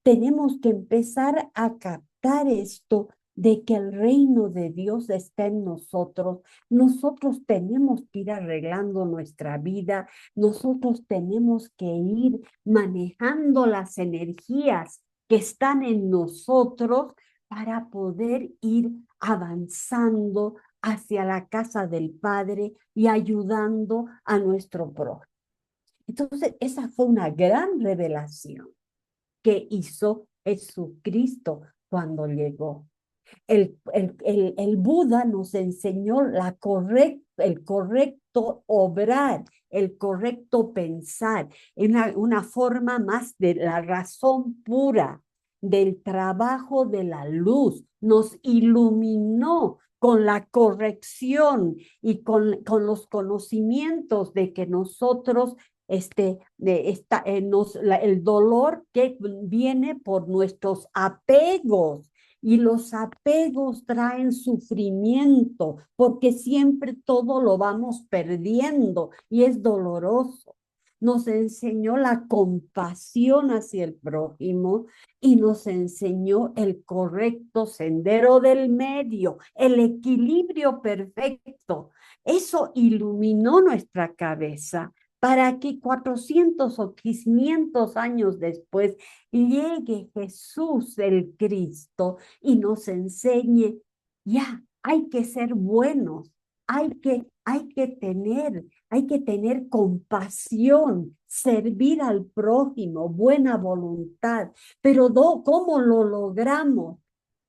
Tenemos que empezar a captar esto de que el reino de Dios está en nosotros. Nosotros tenemos que ir arreglando nuestra vida. Nosotros tenemos que ir manejando las energías que están en nosotros para poder ir avanzando hacia la casa del Padre y ayudando a nuestro prójimo. Entonces, esa fue una gran revelación que hizo Jesucristo cuando llegó. El Buda nos enseñó el correcto obrar, el correcto pensar, una forma más de la razón pura, del trabajo de la luz. Nos iluminó con la corrección y con los conocimientos de que nosotros el dolor que viene por nuestros apegos, y los apegos traen sufrimiento porque siempre todo lo vamos perdiendo y es doloroso. Nos enseñó la compasión hacia el prójimo y nos enseñó el correcto sendero del medio, el equilibrio perfecto. Eso iluminó nuestra cabeza para que 400 o 500 años después llegue Jesús el Cristo y nos enseñe: ya, hay que ser buenos, hay que tener compasión, servir al prójimo, buena voluntad. Pero ¿cómo lo logramos?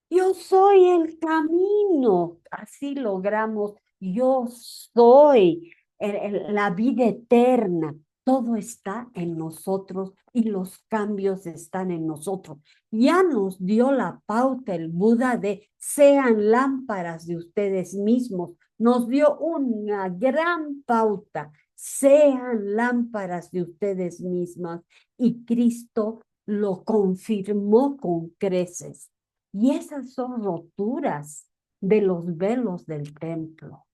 Yo soy el camino. Así logramos yo soy la vida eterna. Todo está en nosotros y los cambios están en nosotros. Ya nos dio la pauta el Buda de sean lámparas de ustedes mismos. Nos dio una gran pauta. Sean lámparas de ustedes mismas. Y Cristo lo confirmó con creces. Y esas son roturas de los velos del templo.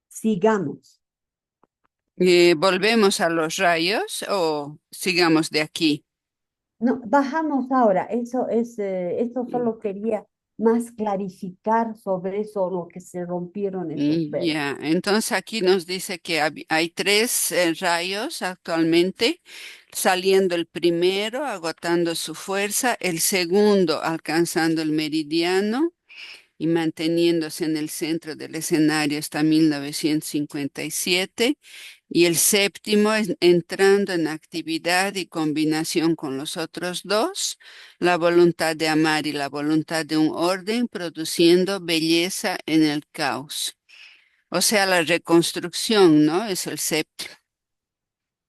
Sigamos. ¿Volvemos a los rayos o sigamos de aquí? No, bajamos ahora. Eso solo quería más clarificar sobre eso, lo que se rompieron esos velos. Ya, entonces aquí nos dice que hay tres rayos actualmente, saliendo el primero, agotando su fuerza, el segundo alcanzando el meridiano y manteniéndose en el centro del escenario hasta 1957, y el séptimo entrando en actividad y combinación con los otros dos, la voluntad de amar y la voluntad de un orden, produciendo belleza en el caos. O sea, la reconstrucción, ¿no? Es el séptimo.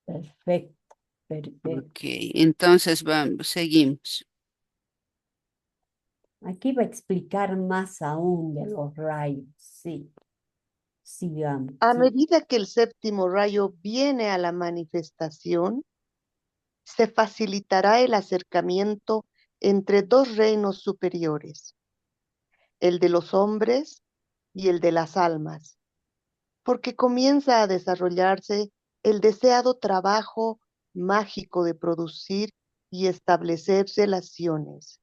Perfecto, perfecto. Ok, entonces vamos, seguimos. Aquí va a explicar más aún de los rayos. Sí, sigamos. A Sí. medida que el séptimo rayo viene a la manifestación, se facilitará el acercamiento entre dos reinos superiores, el de los hombres y el de las almas, porque comienza a desarrollarse el deseado trabajo mágico de producir y establecer relaciones.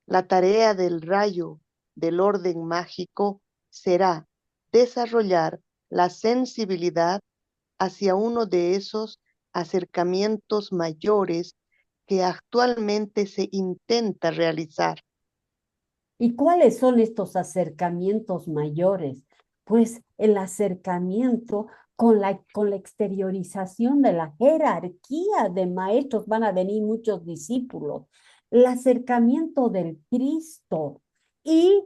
La tarea del rayo del orden mágico será desarrollar la sensibilidad hacia uno de esos acercamientos mayores que actualmente se intenta realizar. ¿Y cuáles son estos acercamientos mayores? Pues el acercamiento con la exteriorización de la jerarquía de maestros, van a venir muchos discípulos, el acercamiento del Cristo y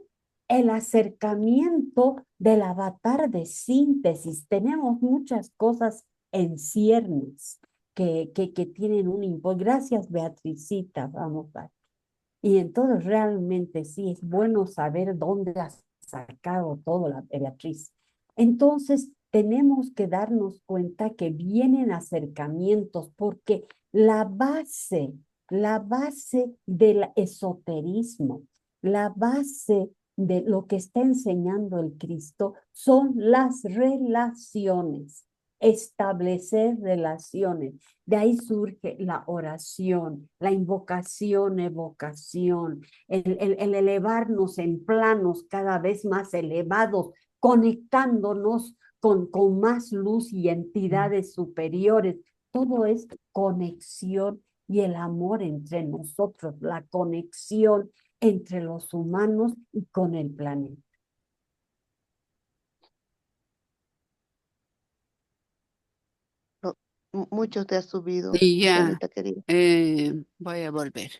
el acercamiento del avatar de síntesis. Tenemos muchas cosas en ciernes que tienen un impulso. Gracias, Beatricita. Vamos a y entonces realmente sí es bueno saber dónde has sacado todo la Beatriz. Entonces tenemos que darnos cuenta que vienen acercamientos porque la base del esoterismo, la base de lo que está enseñando el Cristo son las relaciones, establecer relaciones. De ahí surge la oración, la invocación, evocación, el elevarnos en planos cada vez más elevados, conectándonos con más luz y entidades superiores. Todo es conexión y el amor entre nosotros, la conexión entre los humanos y con el planeta. No, mucho te ha subido, Y ya, Dianita querida. voy a volver.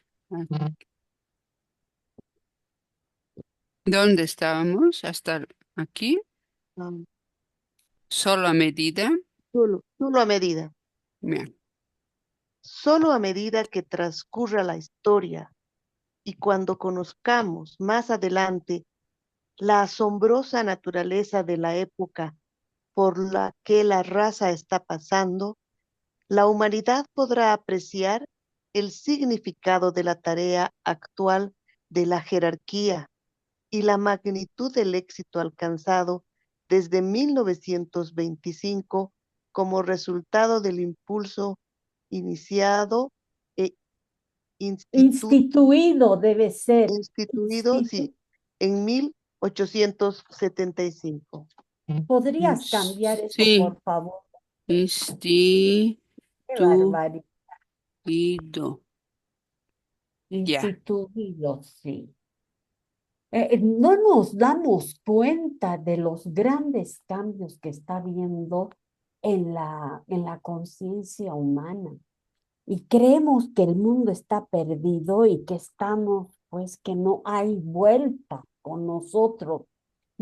¿Dónde estábamos? ¿Hasta aquí? Um, Solo a medida. solo a medida, Bien. solo a medida que transcurra la historia y cuando conozcamos más adelante la asombrosa naturaleza de la época por la que la raza está pasando, la humanidad podrá apreciar el significado de la tarea actual de la jerarquía y la magnitud del éxito alcanzado desde 1925 como resultado del impulso iniciado e Instituido debe ser. instituido, sí, en 1875. ¿Podrías cambiar eso, Sí, por favor? instituido. Qué barbaridad. Ya. Instituido, sí. No nos damos cuenta de los grandes cambios que está habiendo en la conciencia humana. Y creemos que el mundo está perdido y que estamos, pues que no hay vuelta con nosotros.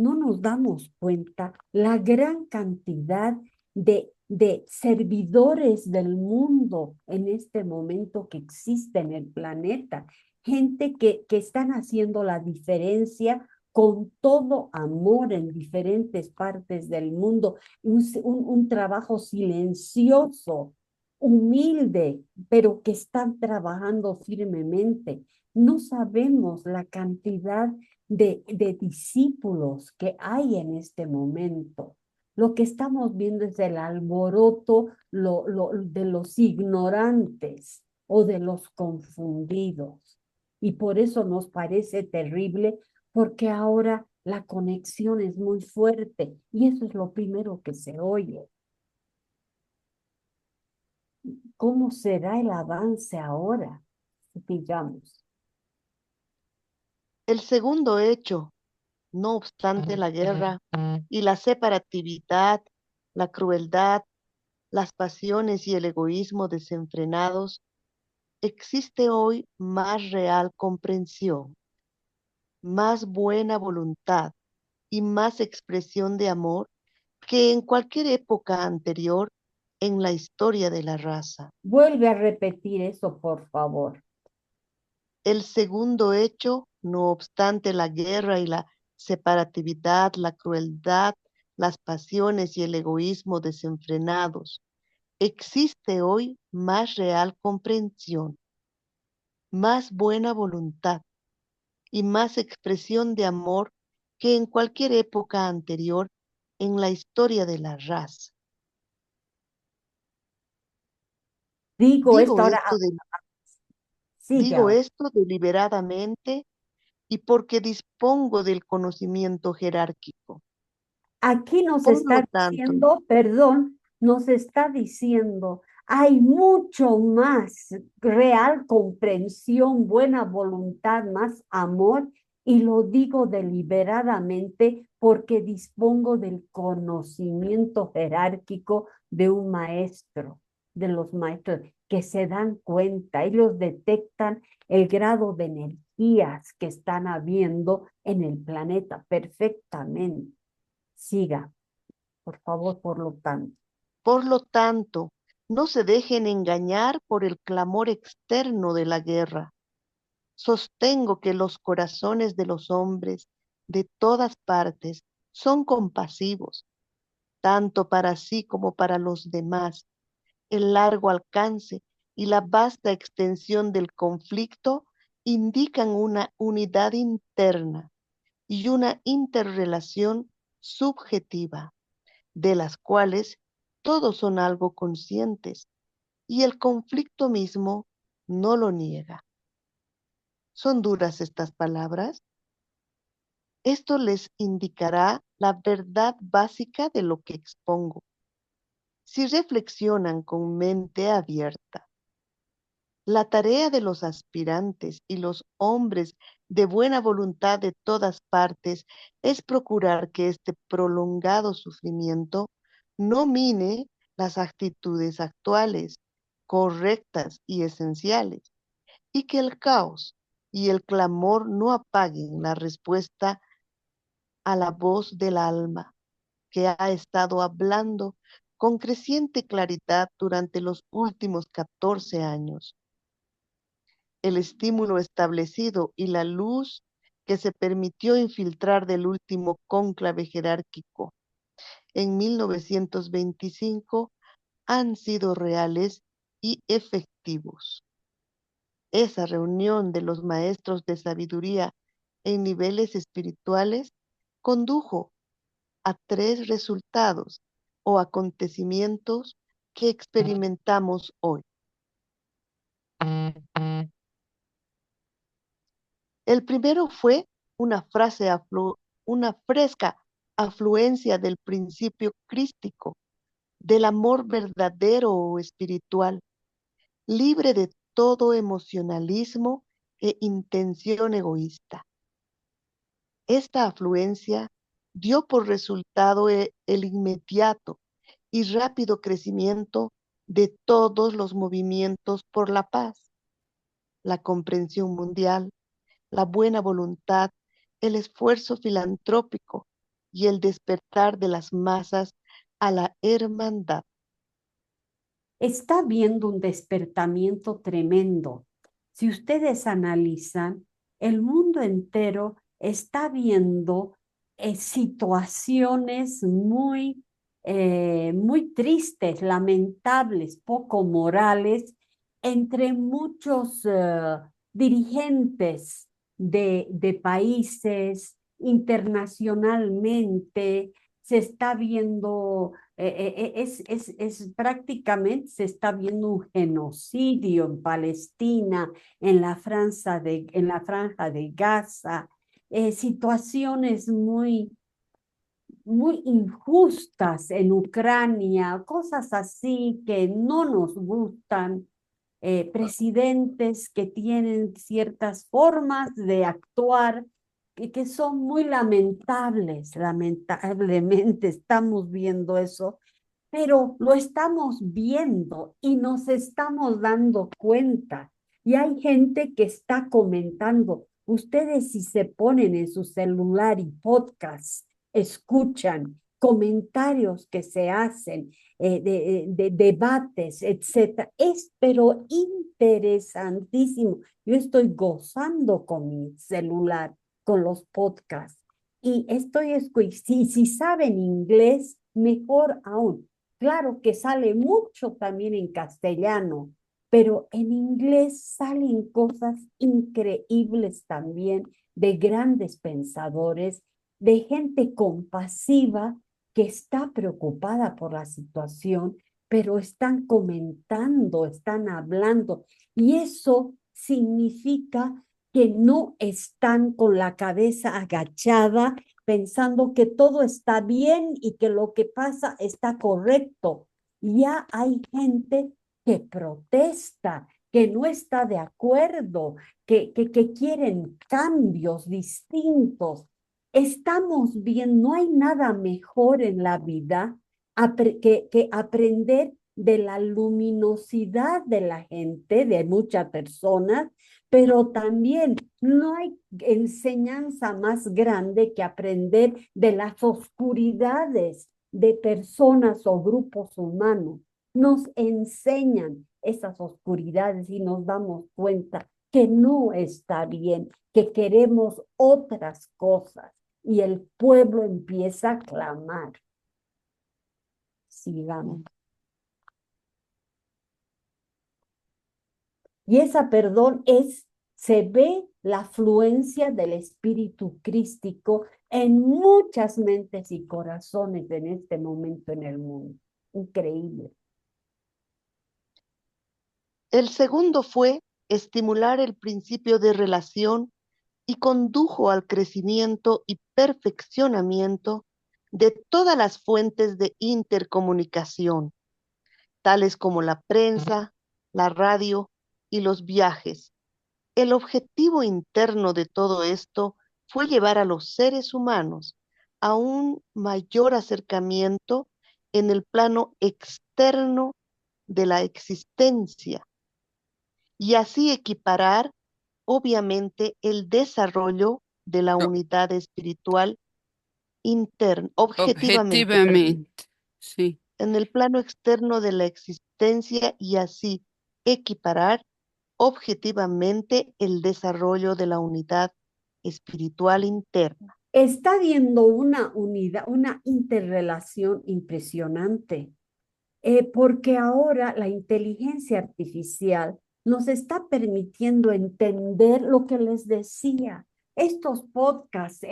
no nos damos cuenta la gran cantidad de servidores del mundo en este momento que existe en el planeta. Gente que están haciendo la diferencia con todo amor en diferentes partes del mundo. Un trabajo silencioso, humilde, pero que están trabajando firmemente. No sabemos la cantidad de discípulos que hay en este momento. Lo que estamos viendo es el alboroto de los ignorantes o de los confundidos. Y por eso nos parece terrible, porque ahora la conexión es muy fuerte y eso es lo primero que se oye. ¿Cómo será el avance ahora? Digamos. El segundo hecho, no obstante la guerra y la separatividad, la crueldad, las pasiones y el egoísmo desenfrenados, existe hoy más real comprensión, más buena voluntad y más expresión de amor que en cualquier época anterior en la historia de la raza. Vuelve a repetir eso, por favor. El segundo hecho, no obstante la guerra y la separatividad, la crueldad, las pasiones y el egoísmo desenfrenados, existe hoy más real comprensión, más buena voluntad y más expresión de amor que en cualquier época anterior en la historia de la raza. Digo esto Digo ahora, esto, sigue digo ahora. esto deliberadamente y porque dispongo del conocimiento jerárquico. Aquí nos Por lo está tanto, diciendo, perdón, nos está diciendo, hay mucho más real comprensión, buena voluntad, más amor, y lo digo deliberadamente porque dispongo del conocimiento jerárquico de un maestro, de los maestros que se dan cuenta, ellos detectan el grado de energías que están habiendo en el planeta perfectamente. Siga, por favor, por lo tanto. por lo tanto, no se dejen engañar por el clamor externo de la guerra. Sostengo que los corazones de los hombres de todas partes son compasivos, tanto para sí como para los demás. El largo alcance y la vasta extensión del conflicto indican una unidad interna y una interrelación subjetiva, de las cuales todos son algo conscientes y el conflicto mismo no lo niega. ¿Son duras estas palabras? Esto les indicará la verdad básica de lo que expongo. Si reflexionan con mente abierta, la tarea de los aspirantes y los hombres de buena voluntad de todas partes es procurar que este prolongado sufrimiento no mine las actitudes actuales, correctas y esenciales, y que el caos y el clamor no apaguen la respuesta a la voz del alma que ha estado hablando con creciente claridad durante los últimos 14 años. El estímulo establecido y la luz que se permitió infiltrar del último cónclave jerárquico en 1925 han sido reales y efectivos. Esa reunión de los maestros de sabiduría en niveles espirituales condujo a tres resultados o acontecimientos que experimentamos hoy. El primero fue una fresca afluencia del principio crístico, del amor verdadero o espiritual, libre de todo emocionalismo e intención egoísta. Esta afluencia dio por resultado el inmediato y rápido crecimiento de todos los movimientos por la paz, la comprensión mundial, la buena voluntad, el esfuerzo filantrópico y el despertar de las masas a la hermandad. Está viendo un despertamiento tremendo. Si ustedes analizan, el mundo entero está viendo situaciones muy tristes, lamentables, poco morales, entre muchos dirigentes de países internacionalmente. Se está viendo prácticamente se está viendo un genocidio en Palestina, en la franja de Gaza, situaciones muy injustas en Ucrania, cosas así que no nos gustan, presidentes que tienen ciertas formas de actuar que son muy lamentables, lamentablemente estamos viendo eso, pero lo estamos viendo y nos estamos dando cuenta. Y hay gente que está comentando. Ustedes si se ponen en su celular y podcast, escuchan comentarios que se hacen, de debates, etcétera. Es pero interesantísimo. Yo estoy gozando con mi celular, con los podcasts. Y si saben inglés, mejor aún. Claro que sale mucho también en castellano, pero en inglés salen cosas increíbles también de grandes pensadores, de gente compasiva que está preocupada por la situación, pero están comentando, están hablando, y eso significa que no están con la cabeza agachada pensando que todo está bien y que lo que pasa está correcto. Ya hay gente que protesta, que no está de acuerdo, que quieren cambios distintos. Estamos bien, no hay nada mejor en la vida que aprender de la luminosidad de la gente, de muchas personas, pero también no hay enseñanza más grande que aprender de las oscuridades de personas o grupos humanos. Nos enseñan esas oscuridades y nos damos cuenta que no está bien, que queremos otras cosas y el pueblo empieza a clamar. Sigamos. Y esa perdón se ve la afluencia del espíritu crístico en muchas mentes y corazones en este momento en el mundo. Increíble. El segundo fue estimular el principio de relación y condujo al crecimiento y perfeccionamiento de todas las fuentes de intercomunicación, tales como la prensa, la radio y los viajes. El objetivo interno de todo esto fue llevar a los seres humanos a un mayor acercamiento en el plano externo de la existencia y así equiparar, obviamente, el desarrollo de la unidad espiritual interna, objetivamente, perdón, Objetivamente, sí. en el plano externo de la existencia y así equiparar objetivamente el desarrollo de la unidad espiritual interna. Está viendo una unidad, una interrelación impresionante, porque ahora la inteligencia artificial nos está permitiendo entender lo que les decía. Estos podcasts,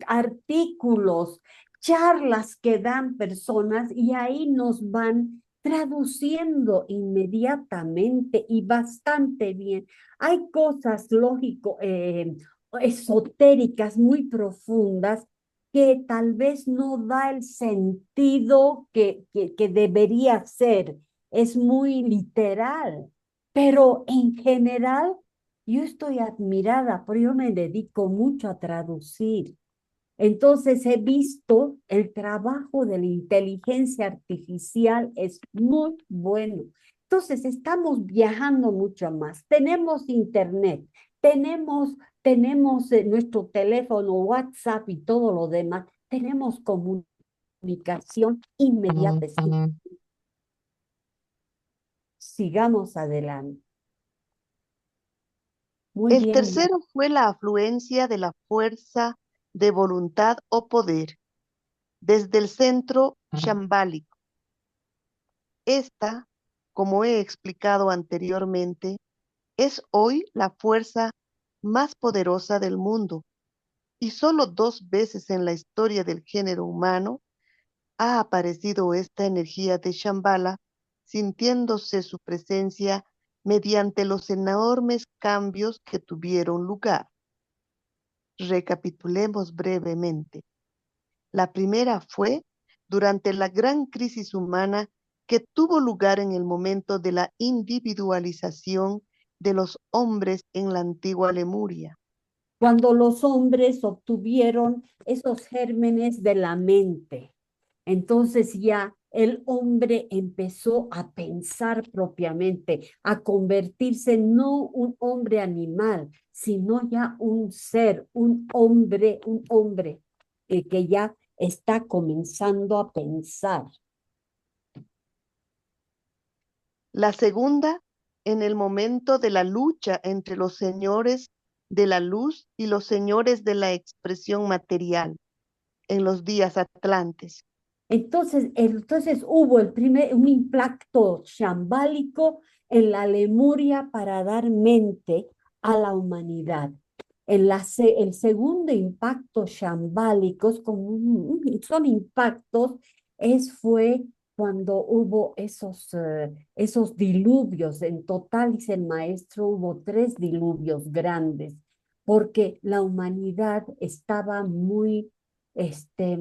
artículos, charlas que dan personas y ahí nos van traduciendo inmediatamente y bastante bien. Hay cosas lógico, esotéricas muy profundas que tal vez no da el sentido que debería ser. Es muy literal, pero en general yo estoy admirada, porque yo me dedico mucho a traducir. Entonces he visto el trabajo de la inteligencia artificial es muy bueno. Entonces estamos viajando mucho más. Tenemos internet, tenemos nuestro teléfono, WhatsApp y todo lo demás. Tenemos comunicación inmediata. Sigamos adelante. Muy El bien. tercero fue la afluencia de la fuerza de voluntad o poder desde el centro shambhálico. Esta, como he explicado anteriormente, es hoy la fuerza más poderosa del mundo y solo 2 veces en la historia del género humano ha aparecido esta energía de Shambhala, sintiéndose su presencia mediante los enormes cambios que tuvieron lugar. Recapitulemos brevemente. La primera fue durante la gran crisis humana que tuvo lugar en el momento de la individualización de los hombres en la antigua Lemuria. Cuando los hombres obtuvieron esos gérmenes de la mente, entonces ya el hombre empezó a pensar propiamente, a convertirse no un hombre animal, sino ya un ser, un hombre que ya está comenzando a pensar. La segunda, en el momento de la lucha entre los señores de la luz y los señores de la expresión material, en los días atlantes. Entonces hubo un impacto shambálico en la Lemuria para dar mente a la humanidad. El segundo impacto shambálico, son impactos, fue cuando hubo esos diluvios. En total, dice el maestro, hubo 3 diluvios grandes, porque la humanidad estaba muy, este,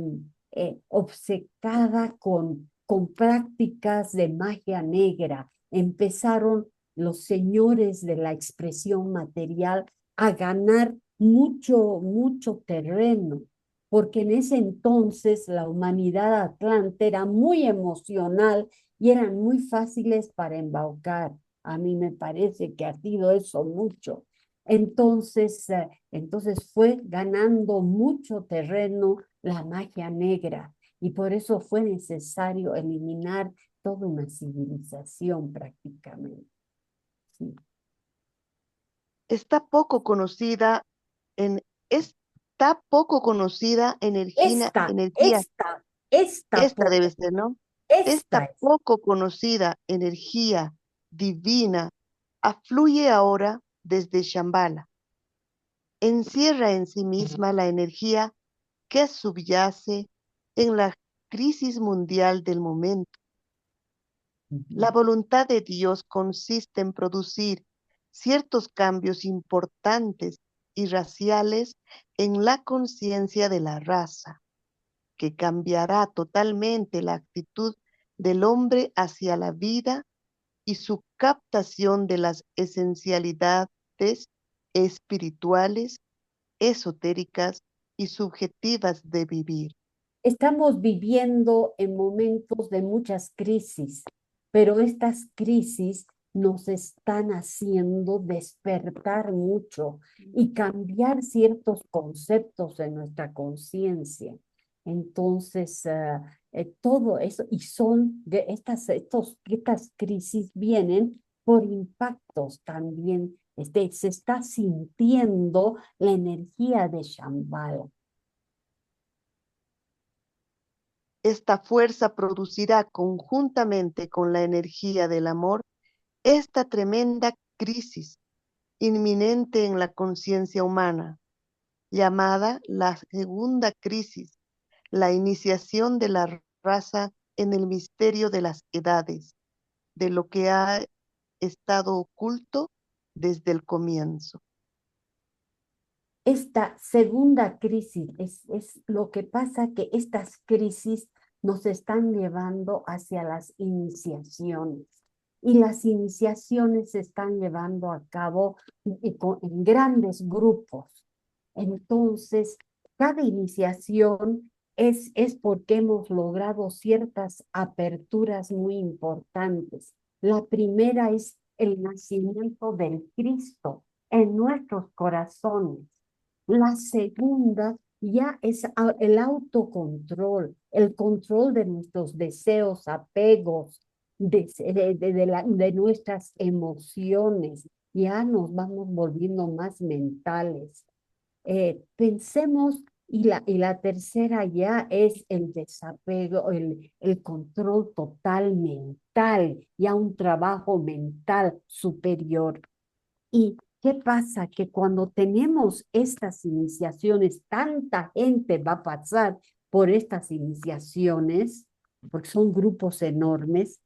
obcecada con prácticas de magia negra. Empezaron los señores de la expresión material a ganar mucho terreno, porque en ese entonces la humanidad atlante era muy emocional y eran muy fáciles para embaucar. A mí me parece que ha sido eso mucho. Entonces fue ganando mucho terreno la magia negra y por eso fue necesario eliminar toda una civilización prácticamente. Sí. Está poco conocida energía, esta debe ser, ¿no? Esta Es. poco conocida energía divina afluye ahora desde Shambhala. Encierra en sí misma la energía que subyace en la crisis mundial del momento. La voluntad de Dios consiste en producir ciertos cambios importantes y raciales en la conciencia de la raza, que cambiará totalmente la actitud del hombre hacia la vida y su captación de las esencialidades espirituales, esotéricas y subjetivas de vivir. Estamos viviendo en momentos de muchas crisis, pero estas crisis nos están haciendo despertar mucho y cambiar ciertos conceptos en nuestra conciencia. Entonces, todo eso, y estas crisis vienen por impactos también. Se está sintiendo la energía de Shambhala. Esta fuerza producirá conjuntamente con la energía del amor esta tremenda crisis inminente en la conciencia humana, llamada la segunda crisis, la iniciación de la raza en el misterio de las edades, de lo que ha estado oculto desde el comienzo. Esta segunda crisis es lo que pasa, que estas crisis nos están llevando hacia las iniciaciones y las iniciaciones se están llevando a cabo en grandes grupos. Entonces, cada iniciación es porque hemos logrado ciertas aperturas muy importantes. La primera es el nacimiento del Cristo en nuestros corazones. La segunda ya es el autocontrol, el control de nuestros deseos, apegos, de nuestras emociones. Ya nos vamos volviendo más mentales. Pensemos, y la tercera ya es el desapego, el control total mental, ya un trabajo mental superior. ¿Y qué pasa? Que cuando tenemos estas iniciaciones, tanta gente va a pasar por estas iniciaciones, porque son grupos enormes,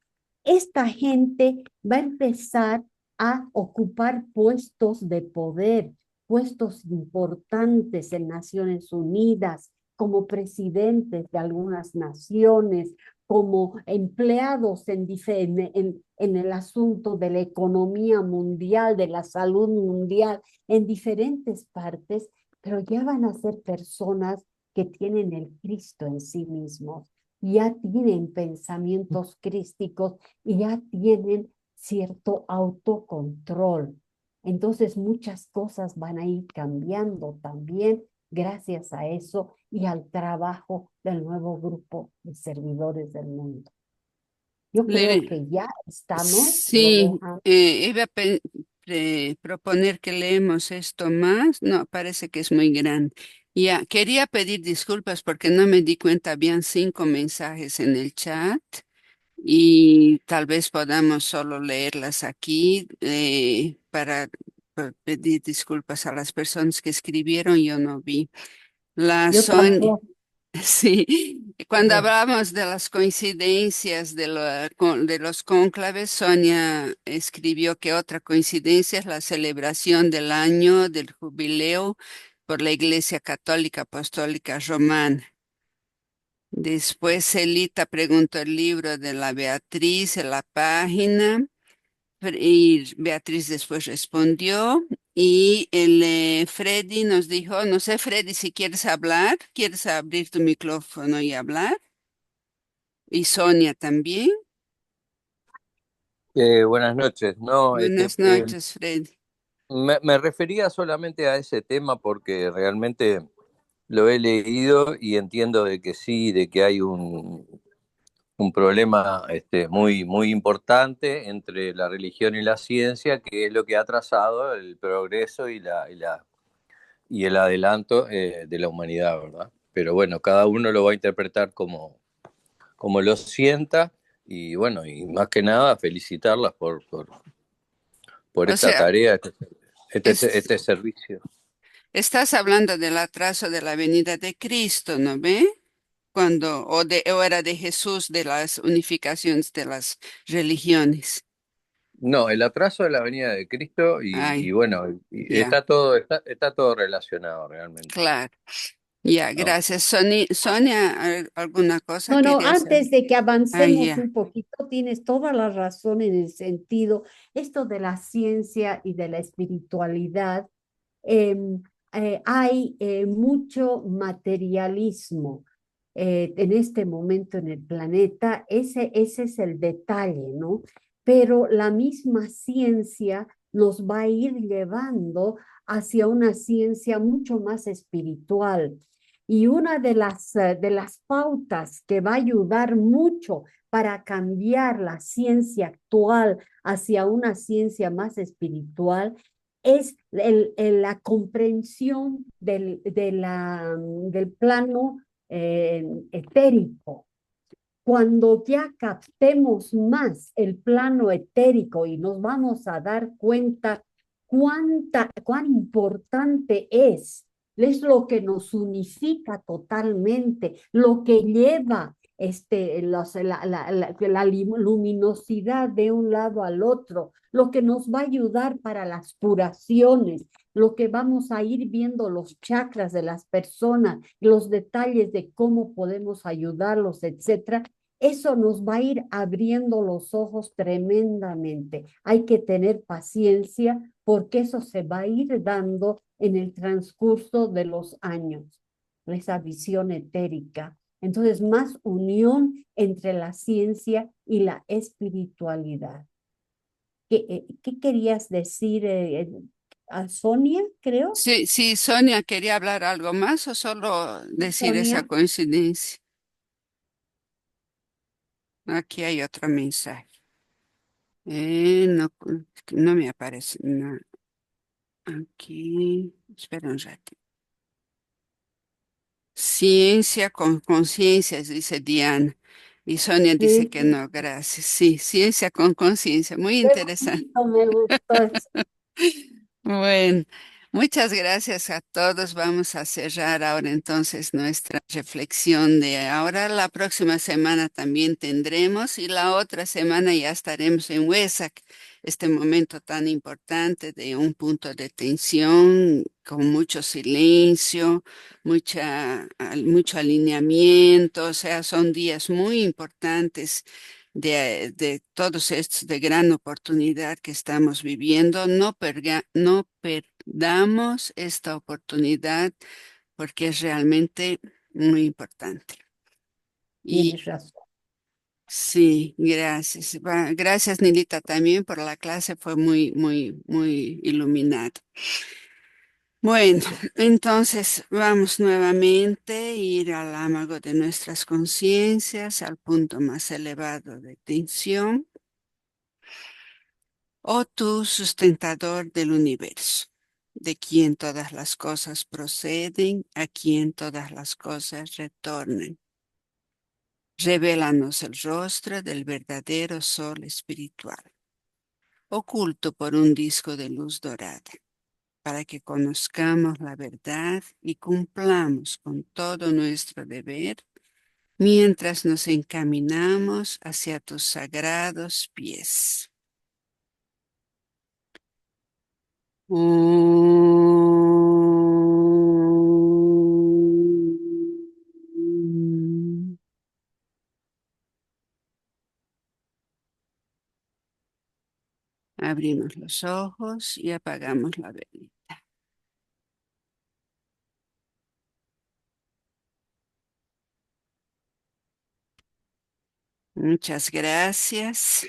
esta gente va a empezar a ocupar puestos de poder, puestos importantes en Naciones Unidas, como presidentes de algunas naciones, como empleados en el asunto de la economía mundial, de la salud mundial, en diferentes partes, pero ya van a ser personas que tienen el Cristo en sí mismos, ya tienen pensamientos crísticos y ya tienen cierto autocontrol. Entonces muchas cosas van a ir cambiando también gracias a eso y al trabajo del nuevo grupo de servidores del mundo. Yo creo Le- que ya estamos, lo sí, dejamos. iba a proponer que leemos esto más. No, parece que es muy grande. Ya, quería pedir disculpas porque no me di cuenta, habían 5 mensajes en el chat y tal vez podamos solo leerlas aquí para pedir disculpas a las personas que escribieron, yo no vi. La Yo Sonia, tampoco. sí, cuando hablamos de las coincidencias de los cónclaves, Sonia escribió que otra coincidencia es la celebración del año del jubileo por la Iglesia Católica Apostólica Romana. Después Celita preguntó el libro de la Beatriz en la página. Y Beatriz después respondió y Freddy nos dijo, no sé, Freddy, si quieres hablar, quieres abrir tu micrófono y hablar. Y Sonia también. Buenas noches. No, Buenas noches, Freddy. me refería solamente a ese tema porque realmente lo he leído y entiendo de que sí, de que hay un problema muy, muy importante entre la religión y la ciencia, que es lo que ha trazado el progreso y el adelanto de la humanidad, ¿verdad? Pero bueno, cada uno lo va a interpretar como lo sienta y bueno, y más que nada felicitarlas por O esta sea, tarea, es- este servicio. estás hablando del atraso de la venida de Cristo, ¿no ve? O era de Jesús, de las unificaciones de las religiones. No, el atraso de la venida de Cristo y Ay, bueno, ya, está todo relacionado realmente, claro. Ya, ¿no? gracias. Sonia, ¿alguna cosa No, no, querías saber? antes de que Ay, avancemos ya. un poquito, tienes toda la razón en el sentido, esto de la ciencia y de la espiritualidad, em, hay mucho materialismo en este momento en el planeta, ese es el detalle, ¿no? Pero la misma ciencia nos va a ir llevando hacia una ciencia mucho más espiritual. Y una de las pautas que va a ayudar mucho para cambiar la ciencia actual hacia una ciencia más espiritual es la comprensión del plano etérico. Cuando ya captemos más el plano etérico y nos vamos a dar cuenta cuán importante es lo que nos unifica totalmente, lo que lleva la luminosidad de un lado al otro, lo que nos va a ayudar para las curaciones, lo que vamos a ir viendo los chakras de las personas, los detalles de cómo podemos ayudarlos, etcétera. Eso nos va a ir abriendo los ojos tremendamente. Hay que tener paciencia porque eso se va a ir dando en el transcurso de los años, esa visión etérica. Entonces, más unión entre la ciencia y la espiritualidad. ¿Qué querías decir? a Sonia, creo. Sí, sí, Sonia quería hablar algo más o solo decir esa Sonia, coincidencia. Aquí hay otro mensaje. No, no me aparece. No. Aquí, espera un rato. Ciencia con conciencia, dice Diana. Y Sonia dice sí, que sí. no, gracias. Sí, ciencia con conciencia, muy Qué interesante. bonito, me gustó eso. Bueno, muchas gracias a todos. Vamos a cerrar ahora entonces nuestra reflexión de ahora. La próxima semana también tendremos y la otra semana ya estaremos en Huesac, este momento tan importante de un punto de tensión con mucho silencio, mucho alineamiento. O sea, son días muy importantes de todos estos de gran oportunidad que estamos viviendo. No perdamos esta oportunidad porque es realmente muy importante. Y Tienes razón. sí, gracias. Gracias, Nilita, también por la clase, fue muy, muy, muy iluminada. Bueno, entonces vamos nuevamente a ir al ámago de nuestras conciencias, al punto más elevado de tensión. Oh tú sustentador del universo, de quien todas las cosas proceden, a quien todas las cosas retornen. Revélanos el rostro del verdadero sol espiritual, oculto por un disco de luz dorada, para que conozcamos la verdad y cumplamos con todo nuestro deber mientras nos encaminamos hacia tus sagrados pies. Mm. Abrimos los ojos y apagamos la vela. Muchas gracias.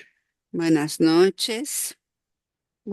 Buenas noches.